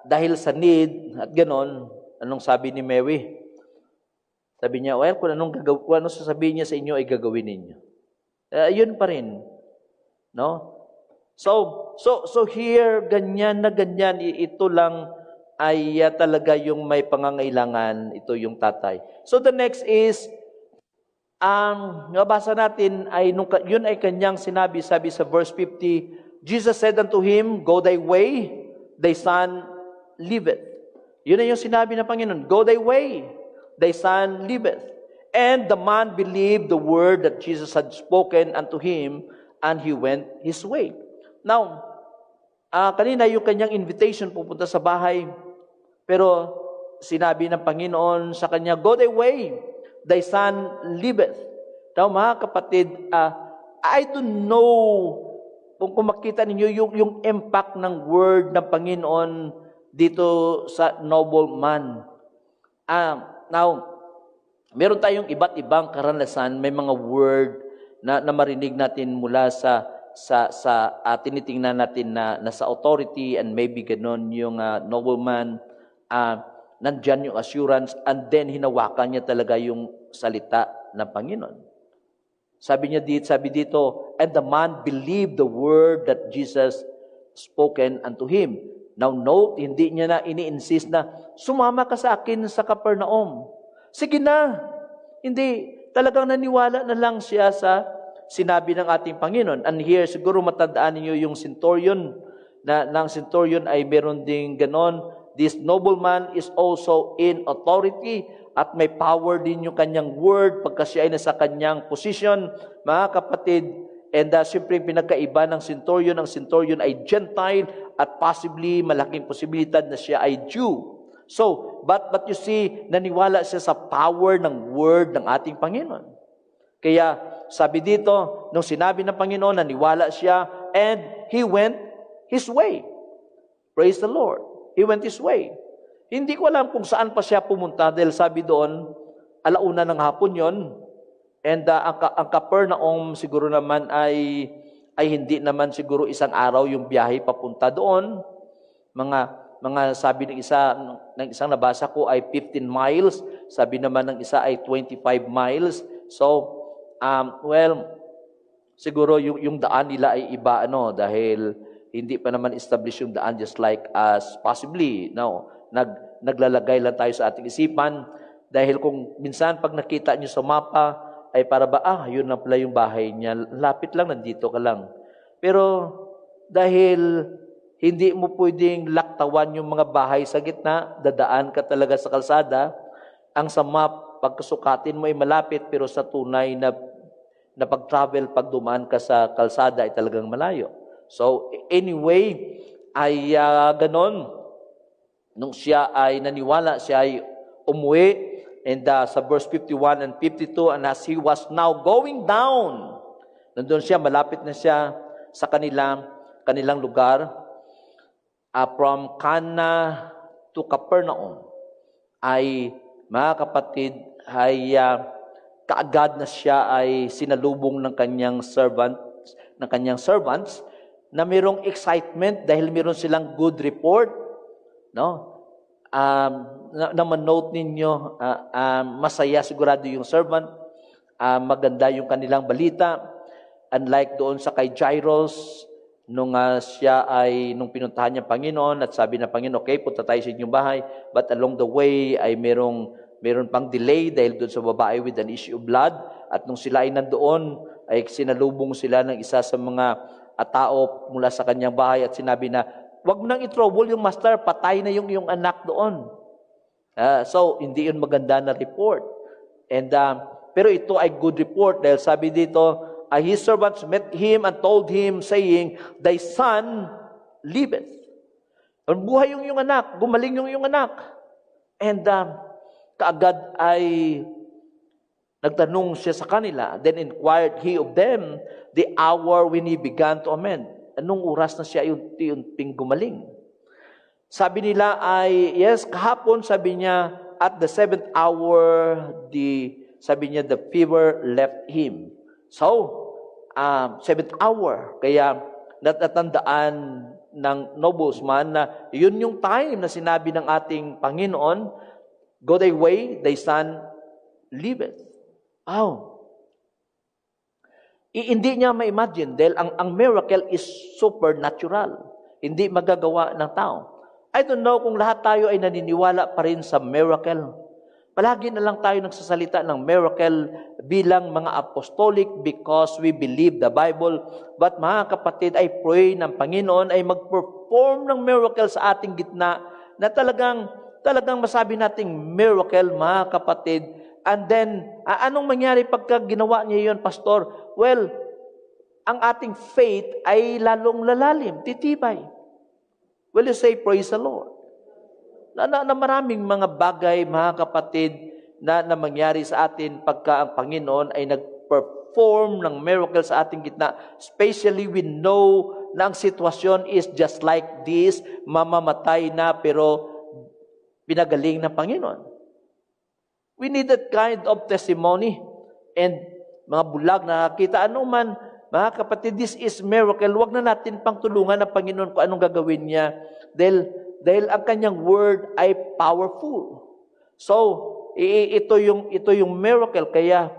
dahil sa need at ganon, anong sabi ni Mary? Sabi niya, well, kung anong sasabihin niya sa inyo ay gagawin ninyo. Yun pa rin. No? So here, ganyan na ganyan, ito lang ay talaga yung may pangangailangan, ito yung tatay. So the next is, ang nabasa natin ay yun ay kanyang sinabi, sabi sa verse 50, Jesus said unto him, go thy way, thy son liveth. Yun ay yung sinabi ng Panginoon, go thy way, thy son liveth. And the man believed the word that Jesus had spoken unto him, and he went his way. Now, kanina yung kanyang invitation pupunta sa bahay, pero sinabi ng Panginoon sa kanya, go thy way, thy son liveth. Now, mga kapatid, I don't know kung makita ninyo yung impact ng word ng Panginoon dito sa nobleman. Now, meron tayong iba't ibang karanasan, may mga word na marinig natin mula sa tinitingnan natin na sa authority, and maybe ganon yung nobleman, nandyan yung assurance, and then hinawakan niya talaga yung salita ng Panginoon. Sabi dito, and the man believed the word that Jesus spoken unto him. Now note, hindi niya na ini-insist na, sumama ka sa akin sa Capernaum. Sige na. Hindi. Talagang naniwala na lang siya sa sinabi ng ating Panginoon. And here, siguro matandaan niyo yung centurion, na ng centurion ay meron ding ganon. This nobleman is also in authority at may power din yung kanyang word pagka siya ay nasa kanyang position, mga kapatid. And siyempre pinagkaiba ng centurion, ang centurion ay Gentile at possibly malaking posibilidad na siya ay Jew. So, but you see, naniwala siya sa power ng word ng ating Panginoon. Kaya sabi dito, nung sinabi ng Panginoon, naniwala siya, and he went his way. Praise the Lord. He went his way. Hindi ko alam kung saan pa siya pumunta dahil sabi doon, alauna ng hapon yon. And ang Capernaum siguro naman ay hindi naman siguro isang araw yung biyahe papunta doon. Mga sabi ng isang nabasa ko ay 15 miles. Sabi naman ng isa ay 25 miles. So, siguro yung daan nila ay iba dahil hindi pa naman establish yung daan just like us possibly. No, naglalagay lang tayo sa ating isipan dahil kung minsan pag nakita nyo sa mapa ay para ba, yun na pala yung bahay niya. Lapit lang, nandito ka lang. Pero dahil hindi mo pwedeng laktawan yung mga bahay sa gitna, dadaan ka talaga sa kalsada, ang sa map, pagkasukatin mo ay malapit, pero sa tunay na pag-travel, pag dumaan ka sa kalsada ay talagang malayo. So anyway, ay ganon. Nung siya ay naniwala, siya ay umuwi. And sa verse 51 and 52, and as he was now going down, nandun siya, malapit na siya sa kanilang lugar, from Cana to Capernaum, ay mga kapatid, ay kaagad na siya ay sinalubong ng kanyang servants, na mayroong excitement dahil mayroon silang good report, no? Na manote ninyo, masaya sigurado yung servant, maganda yung kanilang balita, unlike doon sa kay Jairus, nung pinuntahan niya Panginoon at sabi na Panginoon, okay, punta tayo sa inyong bahay. But along the way ay meron pang delay dahil doon sa babae with an issue of blood. At nung sila ay nandoon, ay sinalubong sila ng isa sa mga tao mula sa kanyang bahay at sinabi na, wag mo nang i-trouble yung master, patay na yung anak doon. So, hindi yun maganda na report. Pero ito ay good report dahil sabi dito, his servants met him and told him, saying, thy son liveth. Ang buhay yung anak, gumaling yung anak. Kaagad ay nagtanong siya sa kanila. Then inquired he of them the hour when he began to amend. Anong oras na siya unti-unting gumaling? Sabi nila ay, yes, kahapon sabi niya, at the 7th hour, sabi niya, the fever left him. So, 7th hour. Kaya natatandaan ng noblesman na yun yung time na sinabi ng ating Panginoon, go thy way, thy son liveth. Hindi niya ma-imagine dahil ang miracle is supernatural. Hindi magagawa ng tao. I don't know kung lahat tayo ay naniniwala pa rin sa miracle. Palagi na lang tayo nagsasalita ng miracle bilang mga apostolic because we believe the Bible. But mga kapatid, I pray ng Panginoon ay mag-perform ng miracle sa ating gitna na talagang masabi nating miracle, mga kapatid. And then, anong mangyari pagka ginawa niya yun, Pastor? Well, ang ating faith ay lalong lalalim, titibay. Will you say, praise the Lord? Na maraming mga bagay, mga kapatid, na mangyari sa atin pagka ang Panginoon ay nag-perform ng miracle sa ating gitna. Especially we know na ang sitwasyon is just like this, mamamatay na pero pinagaling ng Panginoon. We need that kind of testimony. And mga bulag na nakakita, man, mga kapatid, this is miracle. Huwag na natin pang tulungan ng Panginoon kung anong gagawin niya. Dahil ang kanyang word ay powerful. So, ito yung miracle. Kaya,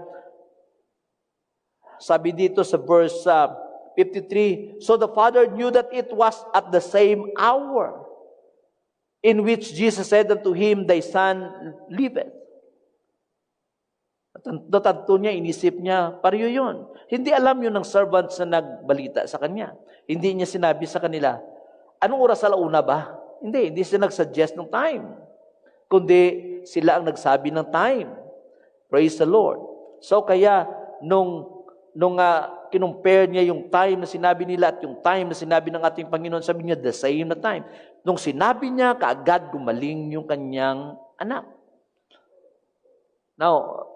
sabi dito sa verse 53, so the Father knew that it was at the same hour in which Jesus said unto him, thy son liveth. Tanto niya, inisip niya, pareho yun. Hindi alam yun ng servants na nagbalita sa kanya. Hindi niya sinabi sa kanila, anong oras sa launa ba? Hindi sila nag-suggest ng time. Kundi sila ang nagsabi ng time. Praise the Lord. So kaya, nung kinumpare niya yung time na sinabi nila at yung time na sinabi ng ating Panginoon, sabi niya, the same na time. Nung sinabi niya, kaagad gumaling yung kanyang anak. Now,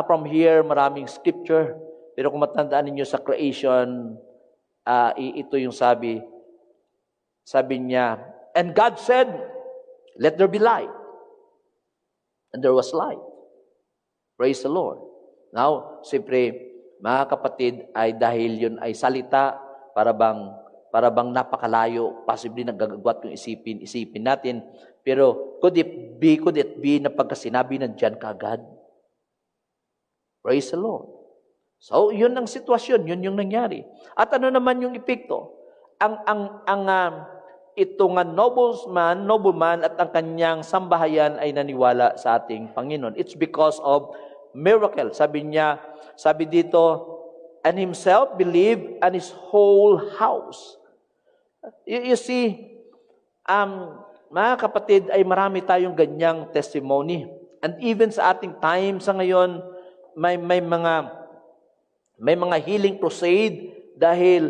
from here, maraming scripture. Pero kung matandaan ninyo sa creation, ito yung sabi niya, and God said, let there be light. And there was light. Praise the Lord. Now, siyempre, mga kapatid, ay dahil yun ay salita, para bang napakalayo, possibly nagagagwat yung isipin natin. Pero, could it be na pagka sinabi nandiyan kagad? Praise the Lord. So, yun ang sitwasyon, yun yung nangyari. At ano naman yung epekto? Itong nobleman at ang kanyang sambahayan ay naniwala sa ating Panginoon. It's because of miracle. Sabi dito, and himself believed and his whole house. You see, mga kapatid, ay marami tayong ganyang testimony. And even sa ating time sa ngayon, may mga healing crusade dahil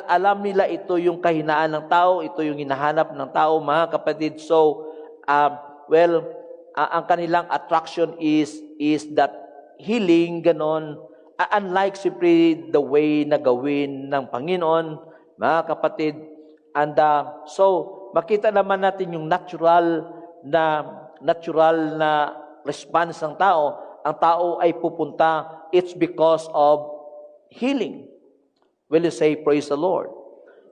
alam nila ito yung kahinaan ng tao, ito yung hinahanap ng tao, mga kapatid. So, ang kanilang attraction is that healing, ganon. Unlike simply the way na gawin ng Panginoon, mga kapatid. And so, makita naman natin yung natural na response ng tao. Ang tao ay pupunta, it's because of healing. Will you say, praise the Lord?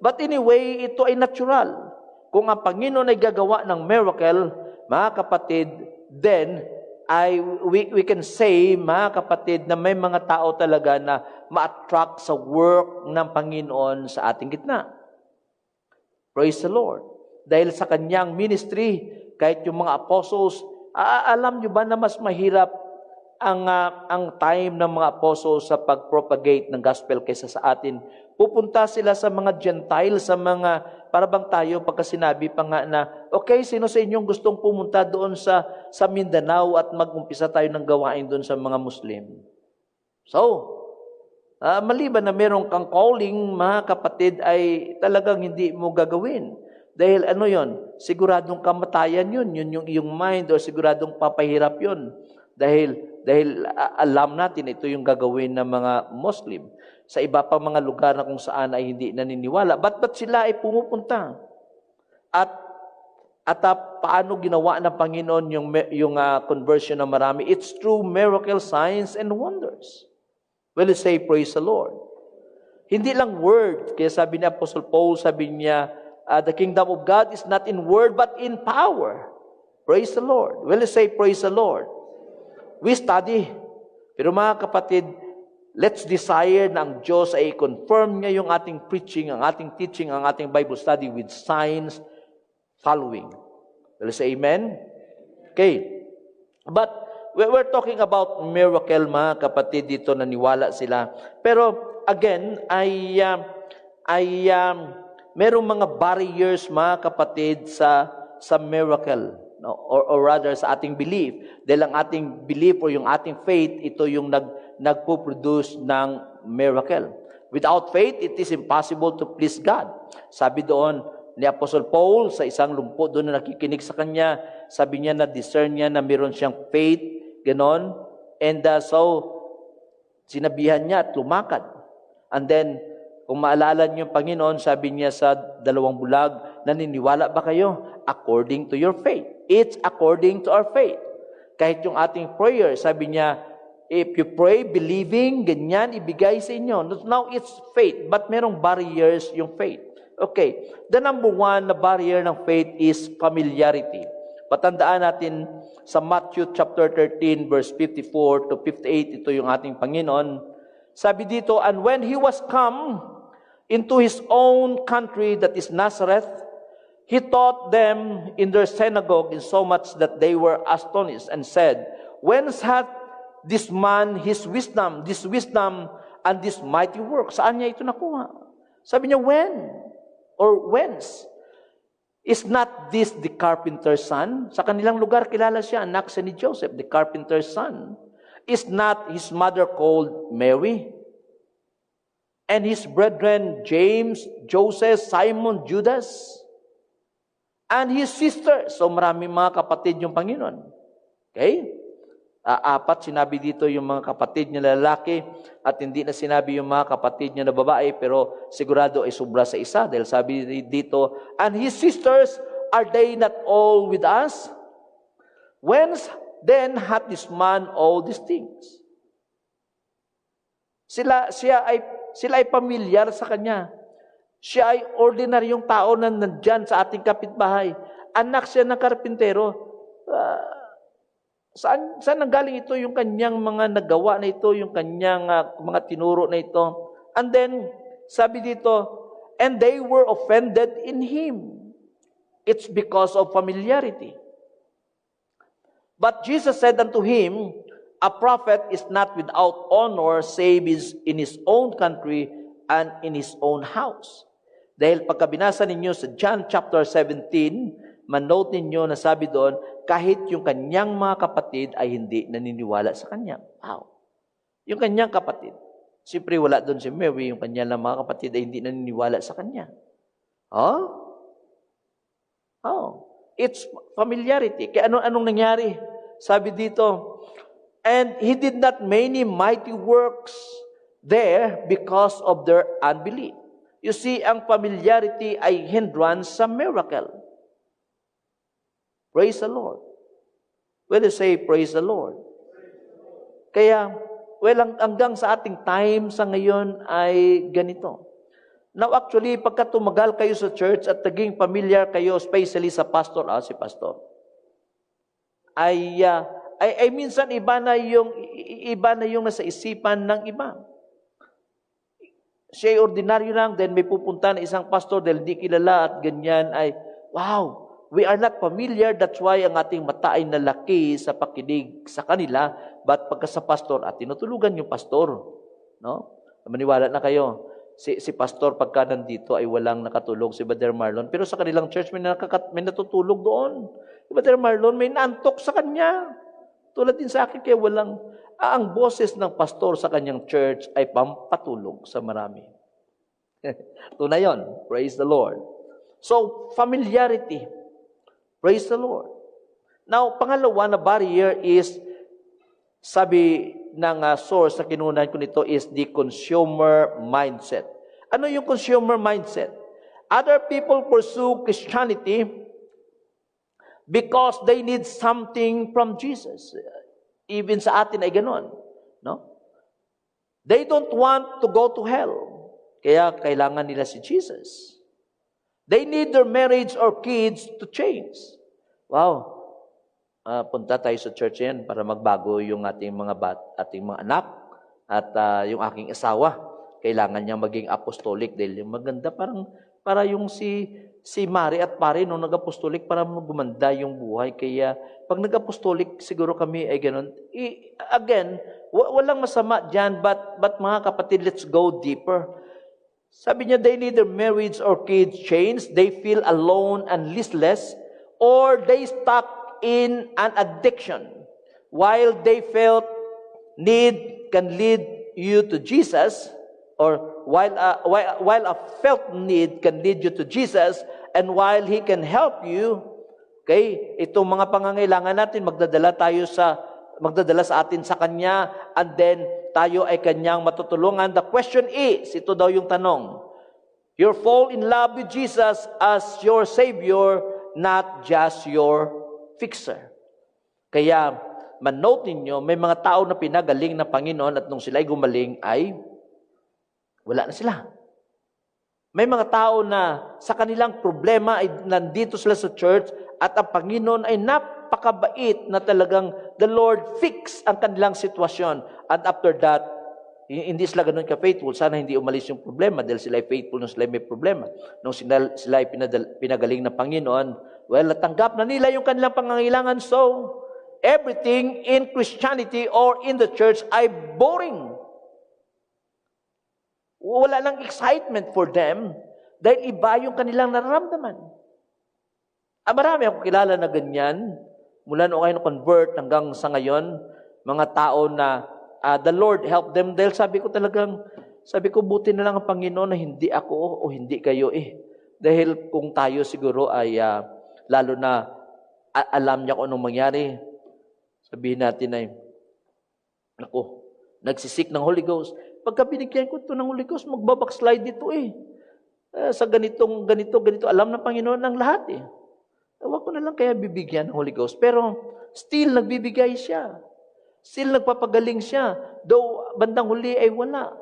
But anyway, ito ay natural. Kung ang Panginoon ay gagawa ng miracle, mga kapatid, then we can say, mga kapatid, na may mga tao talaga na ma-attract sa work ng Panginoon sa ating gitna. Praise the Lord. Dahil sa kanyang ministry, kahit yung mga apostles, alam nyo ba na mas mahirap ang time ng mga apostles sa pag-propagate ng gospel kaysa sa atin? Pupunta sila sa mga Gentiles, sa mga, para bang tayo, pagka sinabi pa nga na, okay, sino sa inyong gustong pumunta doon sa Mindanao at mag-umpisa tayo ng gawain doon sa mga Muslim? So, maliban na meron kang calling, mga kapatid, ay talagang hindi mo gagawin. Dahil ano yon? Siguradong kamatayan yun. Yun yung iyong mind, o siguradong papahirap yun. Dahil alam natin ito yung gagawin ng mga Muslim. Sa iba pang mga lugar na kung saan ay hindi naniniwala. Ba't sila ay pumupunta? At paano ginawa ng Panginoon yung conversion ng marami? It's through miracle signs and wonders. Well, you say, praise the Lord. Hindi lang word. Kaya sabi ni Apostle Paul, sabi niya, the kingdom of God is not in word, but in power. Praise the Lord. Well, you say, praise the Lord. We study. Pero mga kapatid, let's desire na ang Diyos ay confirm niya yung ating preaching, ang ating teaching, ang ating Bible study with signs following. Will you say amen? Okay. But we're talking about miracle, mga kapatid, dito naniwala sila. Pero again, merong mga barriers, mga kapatid, sa miracle, no? Or rather sa ating belief. Dahil ang ating belief o yung ating faith, ito yung nagpo-produce ng miracle. Without faith, it is impossible to please God. Sabi doon ni Apostle Paul sa isang lumpo doon na nakikinig sa kanya, sabi niya na discern niya na meron siyang faith, ganon. And so, sinabihan niya at lumakad. And then, kung maalala niyo yung Panginoon, sabi niya sa 2 bulag, naniniwala ba kayo? According to your faith. It's according to our faith. Kahit yung ating prayer, sabi niya, if you pray believing, ganyan ibigay sa inyo. Now, it's faith. But merong barriers yung faith. Okay. The number one na barrier ng faith is familiarity. Patandaan natin sa Matthew chapter 13, verse 54 to 58, ito yung ating Panginoon. Sabi dito, and when he was come into his own country, that is Nazareth, he taught them in their synagogue, in so much that they were astonished, and said, whence hath this man this wisdom and this mighty work? Saan niya ito nakuha? Sabi niya, when? Or whence? Is not this the carpenter's son? Sa kanilang lugar, kilala siya, anak siya ni Joseph, the carpenter's son. Is not his mother called Mary? And his brethren, James, Joseph, Simon, Judas? And his sister. So marami mga kapatid yung Panginoon. Okay? Apat, sinabi dito yung mga kapatid niya lalaki at hindi na sinabi yung mga kapatid niya na babae, pero sigurado ay sobra sa isa dahil sabi dito, and his sisters, are they not all with us? Whence then hath this man all these things? Sila ay pamilyar sa kanya. Siya ay ordinaryong tao na nandyan sa ating kapitbahay. Anak siya ng karpintero. Saan nanggaling ito yung kanyang mga nagawa na ito, yung kanyang mga tinuro na ito? And then, sabi dito, and they were offended in him. It's because of familiarity. But Jesus said unto him, a prophet is not without honor save in his own country and in his own house. Dahil pagka binasa ninyo sa John chapter 17, manote ninyo na sabi doon, kahit yung kanyang mga kapatid ay hindi naniniwala sa kanya. Wow. Yung kanyang kapatid. Siyempre wala doon si Mary, yung kanyang mga kapatid ay hindi naniniwala sa kanya. It's familiarity. Kaya anong nangyari? Sabi dito, and he did not many mighty works there because of their unbelief. You see, ang familiarity ay hindrance sa miracle. Praise the Lord. Well, you say, praise the Lord. Kaya, hanggang sa ating time sa ngayon ay ganito. Now, actually, pagka tumagal kayo sa church at naging familiar kayo, especially sa pastor, si pastor, ay minsan iba na yung nasa isipan ng iba. siya ay ordinaryo lang, then may pupunta na isang pastor dahil di kilala at ganyan ay, wow, we are not familiar, that's why ang ating mata ay nalaki sa pakinig sa kanila, but pagka sa pastor, at tinutulugan yung pastor. No? Maniwala na kayo. Si pastor pagka nandito ay walang nakatulog si Brother Marlon. Pero sa kanilang church may natutulog doon. Si Brother Marlon may naantok sa kanya. Tulad din sa akin kaya walang ang boses ng pastor sa kanyang church ay pampatulog sa marami. Tunay yun. Praise the Lord. So, familiarity. Praise the Lord. Now, pangalawa na barrier is, sabi ng source na kinunan ko nito is the consumer mindset. Ano yung consumer mindset? Other people pursue Christianity because they need something from Jesus. Even sa atin ay ganon. No? They don't want to go to hell. Kaya kailangan nila si Jesus. They need their marriage or kids to change. Wow. Punta tayo sa church yan para magbago yung ating ating mga anak at yung aking asawa. Kailangan niya maging apostolic dahil yung maganda para yung si Mari at pare nung nag-apostolic para gumanda yung buhay. Kaya pag nag-apostolic siguro kami ay ganun. Again, walang masama dyan but mga kapatid, let's go deeper. Sabi niya, they need their marriage or kids change. They feel alone and listless or they stuck in an addiction. While they felt need can lead you to Jesus, or while a felt need can lead you to Jesus, and while He can help you, okay, itong mga pangangailangan natin, magdadala sa atin sa Kanya, and then tayo ay Kanyang matutulungan. The question is, ito daw yung tanong, you fall in love with Jesus as your Savior, not just your fixer. Kaya, man-note ninyo, may mga tao na pinagaling ng Panginoon at nung sila ay gumaling ay wala na sila. May mga tao na sa kanilang problema ay nandito sila sa church at ang Panginoon ay napakabait na talagang the Lord fix ang kanilang sitwasyon. And after that, hindi sila ganun ka-faithful. Sana hindi umalis yung problema dahil sila ay faithful nung sila ay may problema. Nung sila ay pinagaling ng Panginoon, well, natanggap na nila yung kanilang pangangailangan. So, everything in Christianity or in the church ay boring. Wala lang excitement for them dahil iba yung kanilang nararamdaman. Marami ako kilala na ganyan. Mula noong kayo na-convert hanggang sa ngayon, mga tao na the Lord help them. Dahil sabi ko, buti na lang ang Panginoon na hindi ako o hindi kayo eh. Dahil kung tayo siguro ay lalo na alam niya kung anong mangyari, sabihin natin ay, naku, nagsisik ng Holy Ghost. Pagka binigyan ko ito ng Holy Ghost, magbabackslide dito eh. Sa ganito, alam ng Panginoon ng lahat eh. Huwag ko na lang kaya bibigyan ng Holy Ghost. Pero still nagbibigay siya. Still nagpapagaling siya. Though bandang huli ay wala.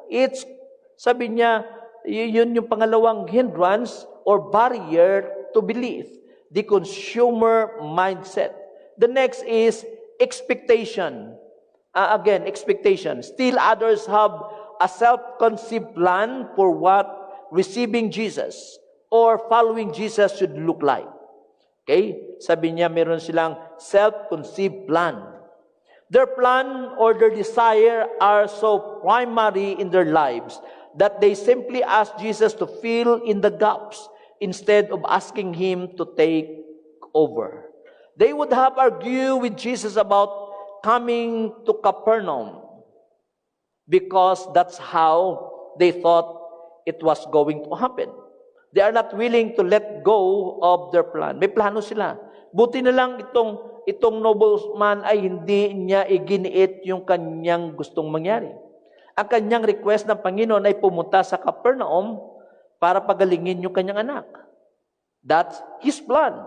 Sabi niya, yun yung pangalawang hindrance or barrier to belief. The consumer mindset. The next is expectation. Again, expectation. Still others have a self-conceived plan for what receiving Jesus or following Jesus should look like. Okay? Sabi niya, meron silang self-conceived plan. Their plan or their desire are so primary in their lives that they simply ask Jesus to fill in the gaps instead of asking Him to take over. They would have argued with Jesus about coming to Capernaum because that's how they thought it was going to happen. They are not willing to let go of their plan. May plano sila. Buti na lang itong nobleman ay hindi niya iginiit yung kanyang gustong mangyari. Ang kanyang request ng Panginoon ay pumunta sa Capernaum para pagalingin yung kanyang anak. That's His plan.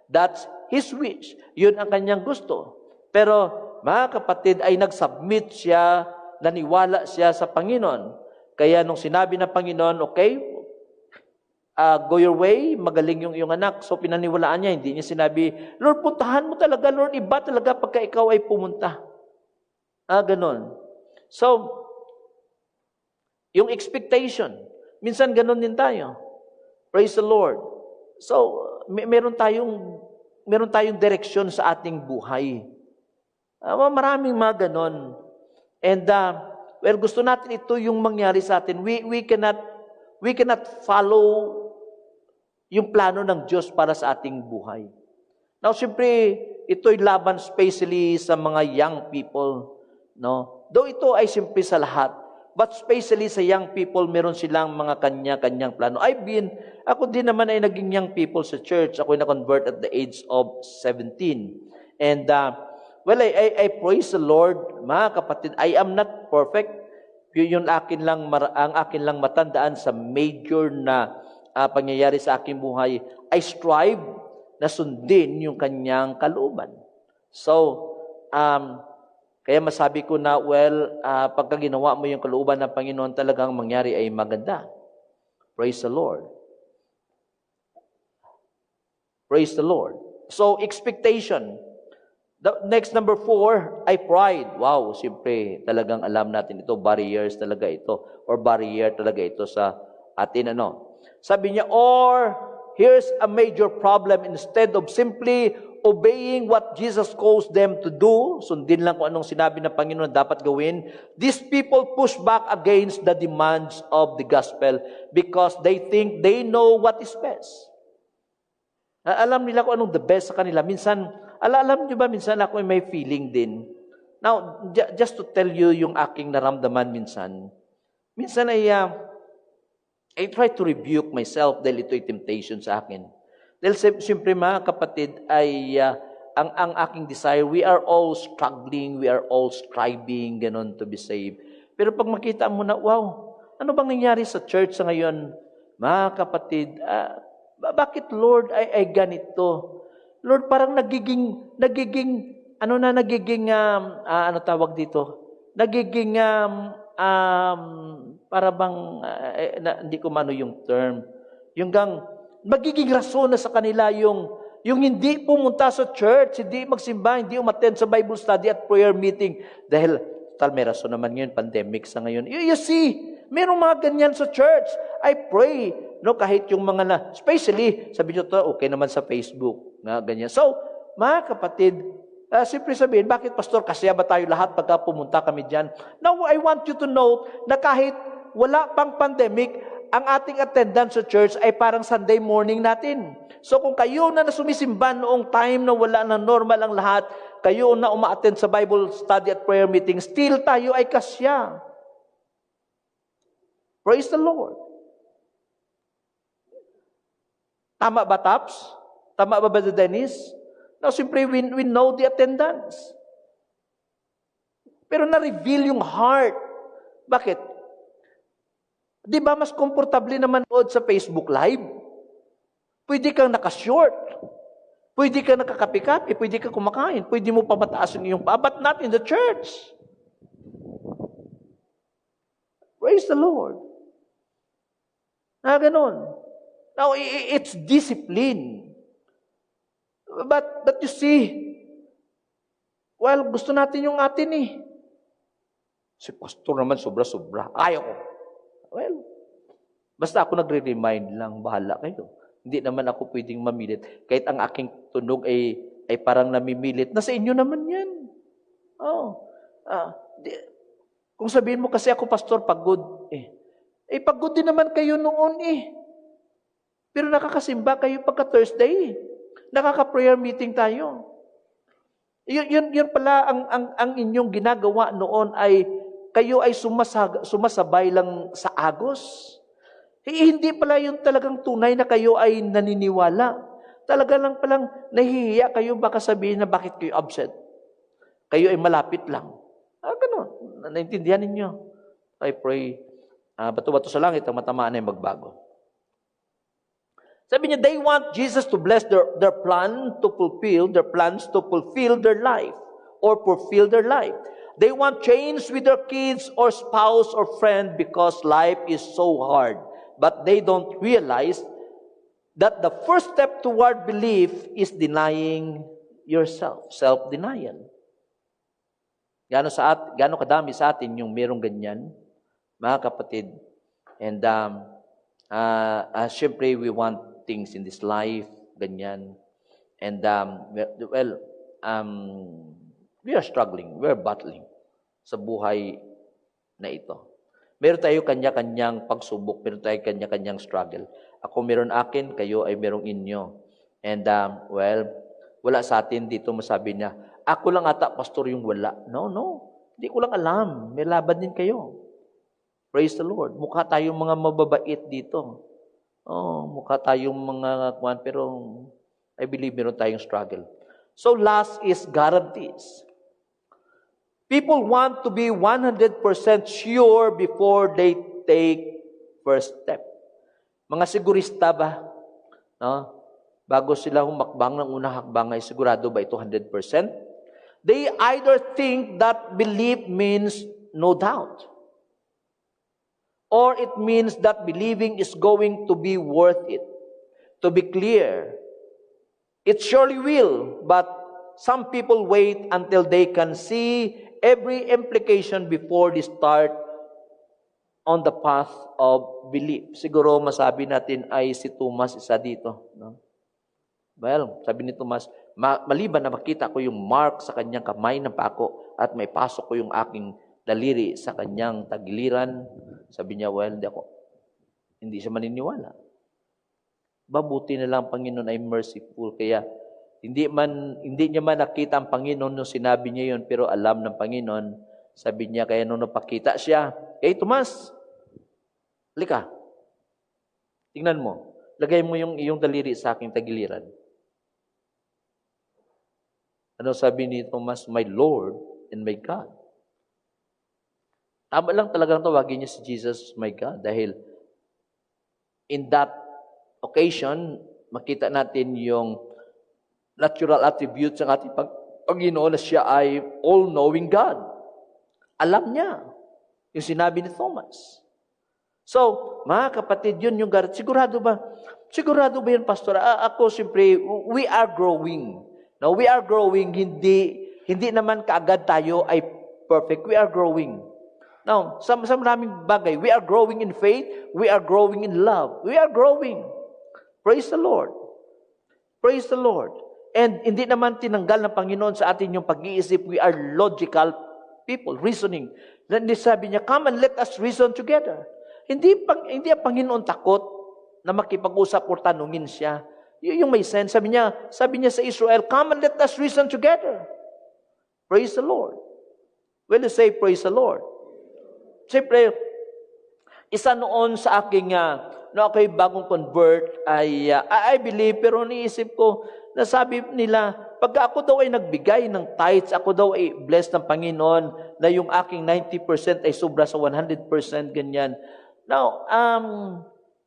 That's His wish. Yun ang kanyang gusto. Pero mga kapatid ay nag-submit siya, naniwala siya sa Panginoon. Kaya nung sinabi ng Panginoon, okay, go your way, magaling yung iyong anak. So pinaniwalaan niya, hindi niya sinabi, Lord, puntahan mo talaga, Lord, iba talaga pagka ikaw ay pumunta. Ganon. So, Yung expectation. Minsan ganun din tayo. Praise the Lord. So, meron tayong direksyon sa ating buhay. Maraming mga ganon. And, gusto natin ito yung mangyari sa atin. We cannot follow yung plano ng Diyos para sa ating buhay. Now, siyempre, ito'y laban especially sa mga young people. No? Though ito ay siyempre sa lahat. But especially sa young people, meron silang mga kanya-kanyang plano. Ako din naman ay naging young people sa church. Ako ay na-convert at the age of 17. And, I praise the Lord, mga kapatid. I am not perfect. Yun ang akin lang matandaan sa major na pangyayari sa aking buhay. I strive na sundin yung kanyang kalooban. So, kaya masabi ko na, pagka ginawa mo yung kalooban ng Panginoon, talagang mangyari ay maganda. Praise the Lord. Praise the Lord. So, expectation. The next number 4 ay pride. Wow, siyempre, talagang alam natin ito, barriers talaga ito, or barrier talaga ito sa atin. Sabi niya, or here's a major problem. Instead of simply obeying what Jesus calls them to do, sundin lang kung anong sinabi ng Panginoon dapat gawin, these people push back against the demands of the gospel because they think they know what is best. Alam nila kung anong the best sa kanila. Minsan, alam niyo ba, minsan ako may feeling din. Now, just to tell you yung aking naramdaman minsan I try to rebuke myself dahil ito'y temptation sa akin. Dahil siyempre mga kapatid, ang aking desire, we are all struggling, we are all striving, ganon, to be saved. Pero pag makita mo na, wow, ano bang nangyari sa church sa ngayon? Mga kapatid, bakit Lord ay ganito? Lord, parang nagiging tawag dito? Nagiging, para bang, hindi ko mano yung term, yung magiging rason na sa kanila yung hindi pumunta sa church, hindi magsimba, hindi umattend sa Bible study at prayer meeting. Dahil, may rason naman ngayon, pandemic sa ngayon. You see, merong mga ganyan sa church. I pray, kahit yung mga especially, sabi nyo to, okay naman sa Facebook, na ganyan. So, mga kapatid, siyempre sabihin, bakit pastor, kasya ba tayo lahat pagka pumunta kami dyan? Now, I want you to know na kahit wala pang pandemic, ang ating attendance sa church ay parang Sunday morning natin. So kung kayo na sumisimba noong time na wala na normal ang lahat, kayo na uma-attend sa Bible study at prayer meeting, still tayo ay kasya. Praise the Lord. Tama ba, Taps? Tama ba, Brother Dennis? Now, simply we know the attendance. Pero na-reveal yung heart. Bakit? Di ba mas komportable naman nood sa Facebook Live? Pwede kang nakashort. Pwede kang nakakapi-kapi. Pwede kang kumakain. Pwede mo pamataasin yung paa. But not in the church. Praise the Lord. Ganon. Now, it's discipline. But you see, gusto natin yung atin eh. Si pastor naman sobra-sobra. Ayaw ko. Basta ako nagre-remind lang, bahala kayo. Hindi naman ako pwedeng mamilit. Kahit ang aking tunog ay parang namimilit. Nasa inyo naman yan. Kung sabihin mo kasi ako, pastor, pagod. Pagod din naman kayo noon eh. Pero nakakasimba kayo pagka Thursday. Nakaka-prayer meeting tayo. Yun pala ang inyong ginagawa noon ay kayo ay sumasabay lang sa agos. Hindi pala yung talagang tunay na kayo ay naniniwala. Talaga lang palang nahihiya kayo baka sabihin na bakit kayo absent. Kayo ay malapit lang. Ganun. Naintindihan ninyo. I pray, bato-bato sa langit, ang matamaan ay magbago. Sabi niya, they want Jesus to bless their plans to fulfill their life or fulfill their life. They want change with their kids or spouse or friend because life is so hard. But they don't realize that the first step toward belief is denying yourself. Self-denial. Gano'n kadami sa atin yung merong ganyan? mga kapatid. And syempre, we want things in this life, ganyan. And we are struggling, we are battling sa buhay na ito. Meron tayo kanya-kanyang pagsubok, meron tayo kanya-kanyang struggle. Ako meron akin, kayo ay merong inyo. And wala sa atin dito masabi niya, ako lang ata, pastor, yung wala. No. Hindi ko lang alam. May laban din kayo. Praise the Lord. Mukha tayong mga mababait dito. Mukha tayong mga kwan, pero I believe meron tayong struggle. So last is guarantees. People want to be 100% sure before they take first step. Mga sigurista ba? No? Bago sila humakbang ng unang hakbang, ay sigurado ba ito 100%? They either think that belief means no doubt, or it means that believing is going to be worth it. To be clear, it surely will, but some people wait until they can see every implication before they start on the path of belief. Siguro masabi natin ay si Thomas isa dito. No? Well, sabi ni Thomas, maliban na makita ko yung mark sa kanyang kamay ng pako at may pasok ko yung aking daliri sa kanyang tagiliran, sabi niya, well, hindi siya maniniwala. Babuti na lang Panginoon ay merciful, kaya hindi niya man nakita ang Panginoon nung sinabi niya yun, pero alam ng Panginoon, sabi niya, kaya nung napakita siya, hey Tomas, halika, tingnan mo, lagay mo yung iyong daliri sa aking tagiliran. Ano sabi ni Thomas? My Lord and my God. Tama lang talagang tawagin niya si Jesus, my God, dahil in that occasion, makita natin yung natural attributes ng ating Panginoon na siya ay all-knowing God. Alam niya yung sinabi ni Thomas. So, mga kapatid, yun yung garanti. Sigurado ba yun, Pastor? Ako, siyempre, we are growing. Now, we are growing, hindi naman kaagad tayo ay perfect. We are growing. Now, sa maraming bagay, we are growing in faith, we are growing in love. We are growing. Praise the Lord. Praise the Lord. And hindi naman tinanggal ng Panginoon sa atin yung pag-iisip. We are logical people, reasoning. Then sabi niya, come and let us reason together. Hindi ang Panginoon takot na makipag-usap o tanungin siya. Yung may sense, sabi niya sa Israel, come and let us reason together. Praise the Lord. When you say praise the Lord, siyempre, isa noon sa aking, ako'y bagong convert, I believe, pero niisip ko, nasabi nila, pag ako daw ay nagbigay ng tithes, ako daw ay blessed ng Panginoon, na yung aking 90% ay sobra sa 100%, ganyan. Now,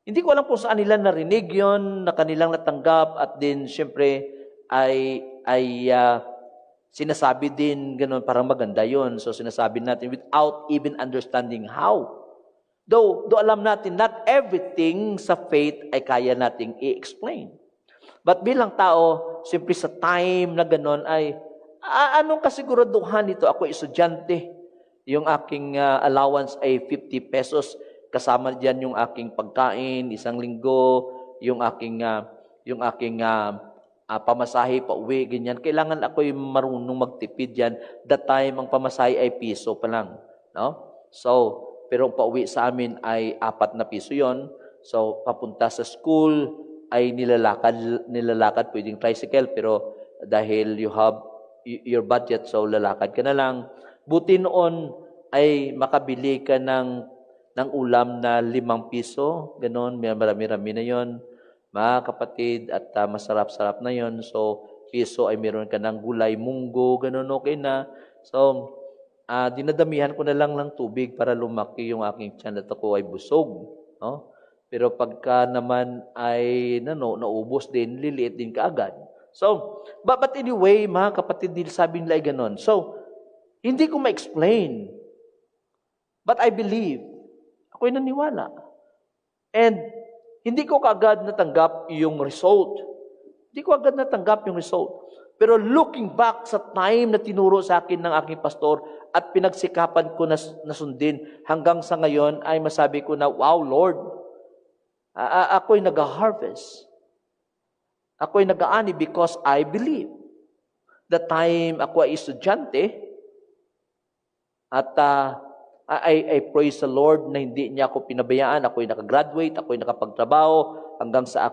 hindi ko alam kung saan nila narinig yon, na kanilang natanggap, at din, siyempre, ay sinasabi din, ganun, parang maganda yon. So, sinasabi natin without even understanding how. Though alam natin, not everything sa faith ay kaya nating i-explain. But bilang tao, siyempre sa time na ganun ay, anong kasiguraduhan nito? Ako estudyante, yung aking allowance ay 50 pesos, kasama diyan yung aking pagkain, isang linggo, yung aking pamasahe pa uwi, ganyan. Kailangan ako'y marunong magtipid yan. That time, ang pamasahe ay piso pa lang. No? So, pero pauwi sa amin ay 4 na piso yon. So, papunta sa school ay nilalakad, pwedeng tricycle, pero dahil you have your budget, so lalakad ka na lang. Buti noon ay makabili ka ng ulam na 5 piso, gano'n, marami-rami na yon, mga kapatid, at masarap-sarap na yon. So, piso ay meron ka ng gulay, munggo, gano'n, okay na. So, dinadamihan ko na lang ng tubig para lumaki yung aking tiyan at ako ay busog. No? Pero pagka naman ay naubos din, liliit din kaagad. So, but anyway, mga kapatid, sabi nila ay gano'n. So, hindi ko ma-explain. But I believe. Ako'y naniwala. And hindi ko kaagad natanggap yung result. Pero looking back sa time na tinuro sa akin ng aking pastor at pinagsikapan ko na sundin hanggang sa ngayon ay masabi ko na, wow Lord, ako'y nag-harvest. Ako'y nag-aani because I believe. The time ako ay estudyante at I praise the Lord na hindi niya ako pinabayaan. Ako'y nakagraduate, ako'y nakapagtrabaho hanggang sa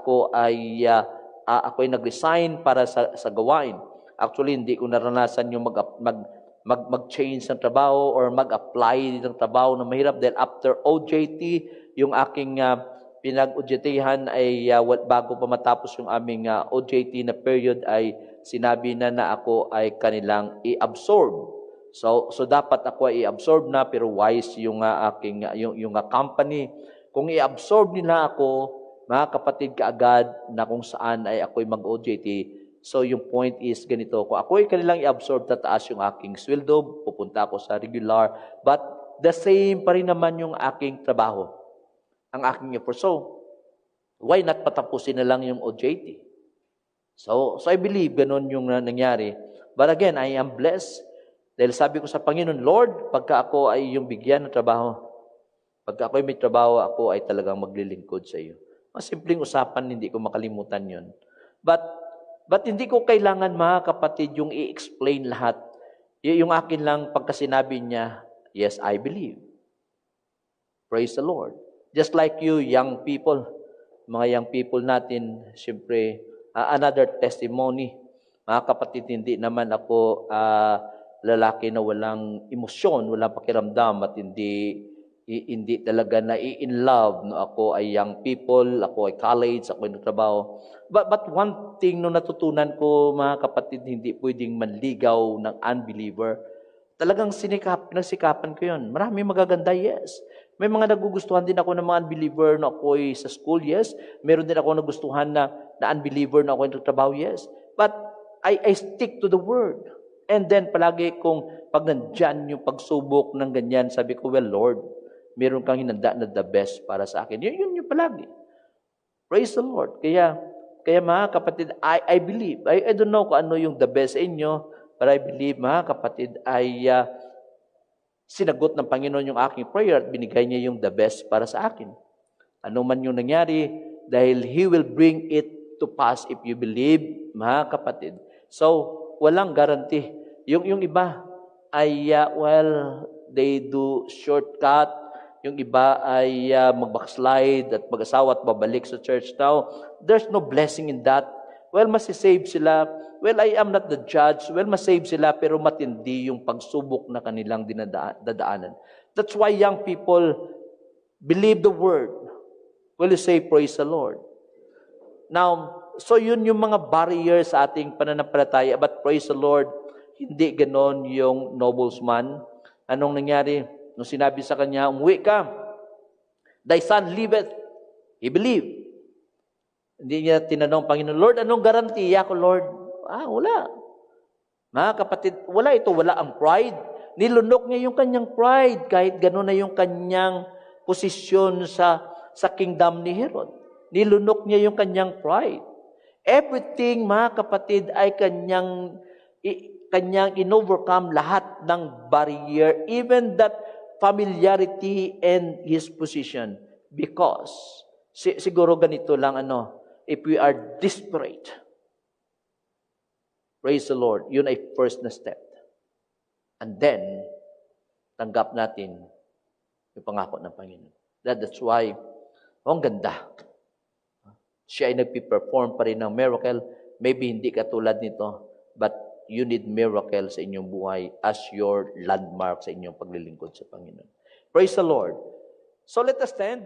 ako'y nag-resign para sa gawain. Actually, hindi ko naranasan yung mag-change ng trabaho or mag-apply ng trabaho na mahirap dahil after OJT, yung aking pinag-OJT-han ay bago pa matapos yung aming OJT na period ay sinabi na ako ay kanilang i-absorb. So dapat ako ay i-absorb na pero wise yung yung company. Kung i-absorb nila ako, mga kapatid, kaagad na kung saan ay ako'y mag-OJT. So yung point is ganito, kung ako'y kanilang i-absorb, tataas yung aking sweldo, pupunta ako sa regular, but the same pa rin naman yung aking trabaho, ang aking effort. So, why not patapusin na lang yung OJT? So I believe ganun yung nangyari. But again, I am blessed. Dahil sabi ko sa Panginoon, Lord, pagka ako ay yung bigyan ng trabaho, pagka ako ay may trabaho, ako ay talagang maglilingkod sa iyo. Mga simpleng usapan, hindi ko makalimutan yun. But hindi ko kailangan, mga kapatid, yung i-explain lahat. Yung akin lang pagkasinabi niya, yes, I believe. Praise the Lord. Just like you, young people, mga young people natin, siyempre, another testimony. Mga kapatid, hindi naman ako lalaki na walang emosyon, walang pakiramdam at hindi talaga na in love. No? Ako ay young people, ako ay college, ako ay nagtrabaho. But one thing no natutunan ko, mga kapatid, hindi pwedeng manligaw ng unbeliever. Talagang nagsikapan ko yun. Marami magaganda, yes. May mga nagugustuhan din ako ng mga unbeliever na ako ay sa school, yes. Meron din ako nagustuhan na unbeliever na ako ay nagtrabaho, yes. But I stick to the word. And then palagi kung pag nandyan yung pagsubok ng ganyan, sabi ko, well, Lord, meron kang hinanda na the best para sa akin. Yun yung palagi. Praise the Lord. Kaya mga kapatid, I believe. I don't know kung ano yung the best sa inyo, but I believe, mga kapatid, ay sinagot ng Panginoon yung aking prayer at binigay niya yung the best para sa akin. Ano man yung nangyari, dahil He will bring it to pass if you believe, mga kapatid. So, walang guarantee. Yung iba ay, they do shortcut. Yung iba ay mag-backslide at mag-asawa at babalik sa church now. There's no blessing in that. Well, masisave sila. Well, I am not the judge. Well, masave sila pero matindi yung pagsubok na kanilang dadaanan. That's why young people believe the word. Will you say, praise the Lord? Now, so yun yung mga barriers sa ating pananampalataya. But praise the Lord, hindi ganon yung nobleman. Anong nangyari? Nung sinabi sa kanya, umuwi ka, thy son liveth. He believed. Hindi niya tinanong, Panginoon, Lord, anong garantiya ko, Lord? Wala. Mga kapatid, wala ito. Wala ang pride. Nilunok niya yung kanyang pride kahit gano'n na yung kanyang posisyon sa kingdom ni Herod. Nilunok niya yung kanyang pride. Everything, mga kapatid, ay kanyang in-overcome lahat ng barrier, even that familiarity and his position. Because, siguro ganito lang, if we are desperate, praise the Lord, yun ay first na step. And then, tanggap natin yung pangako ng Panginoon. That's why, ang ganda. Siya ay nagpiperform pa rin ng miracle. Maybe hindi katulad nito, but you need miracle sa inyong buhay as your landmark sa inyong paglilingkod sa Panginoon. Praise the Lord. So let us stand.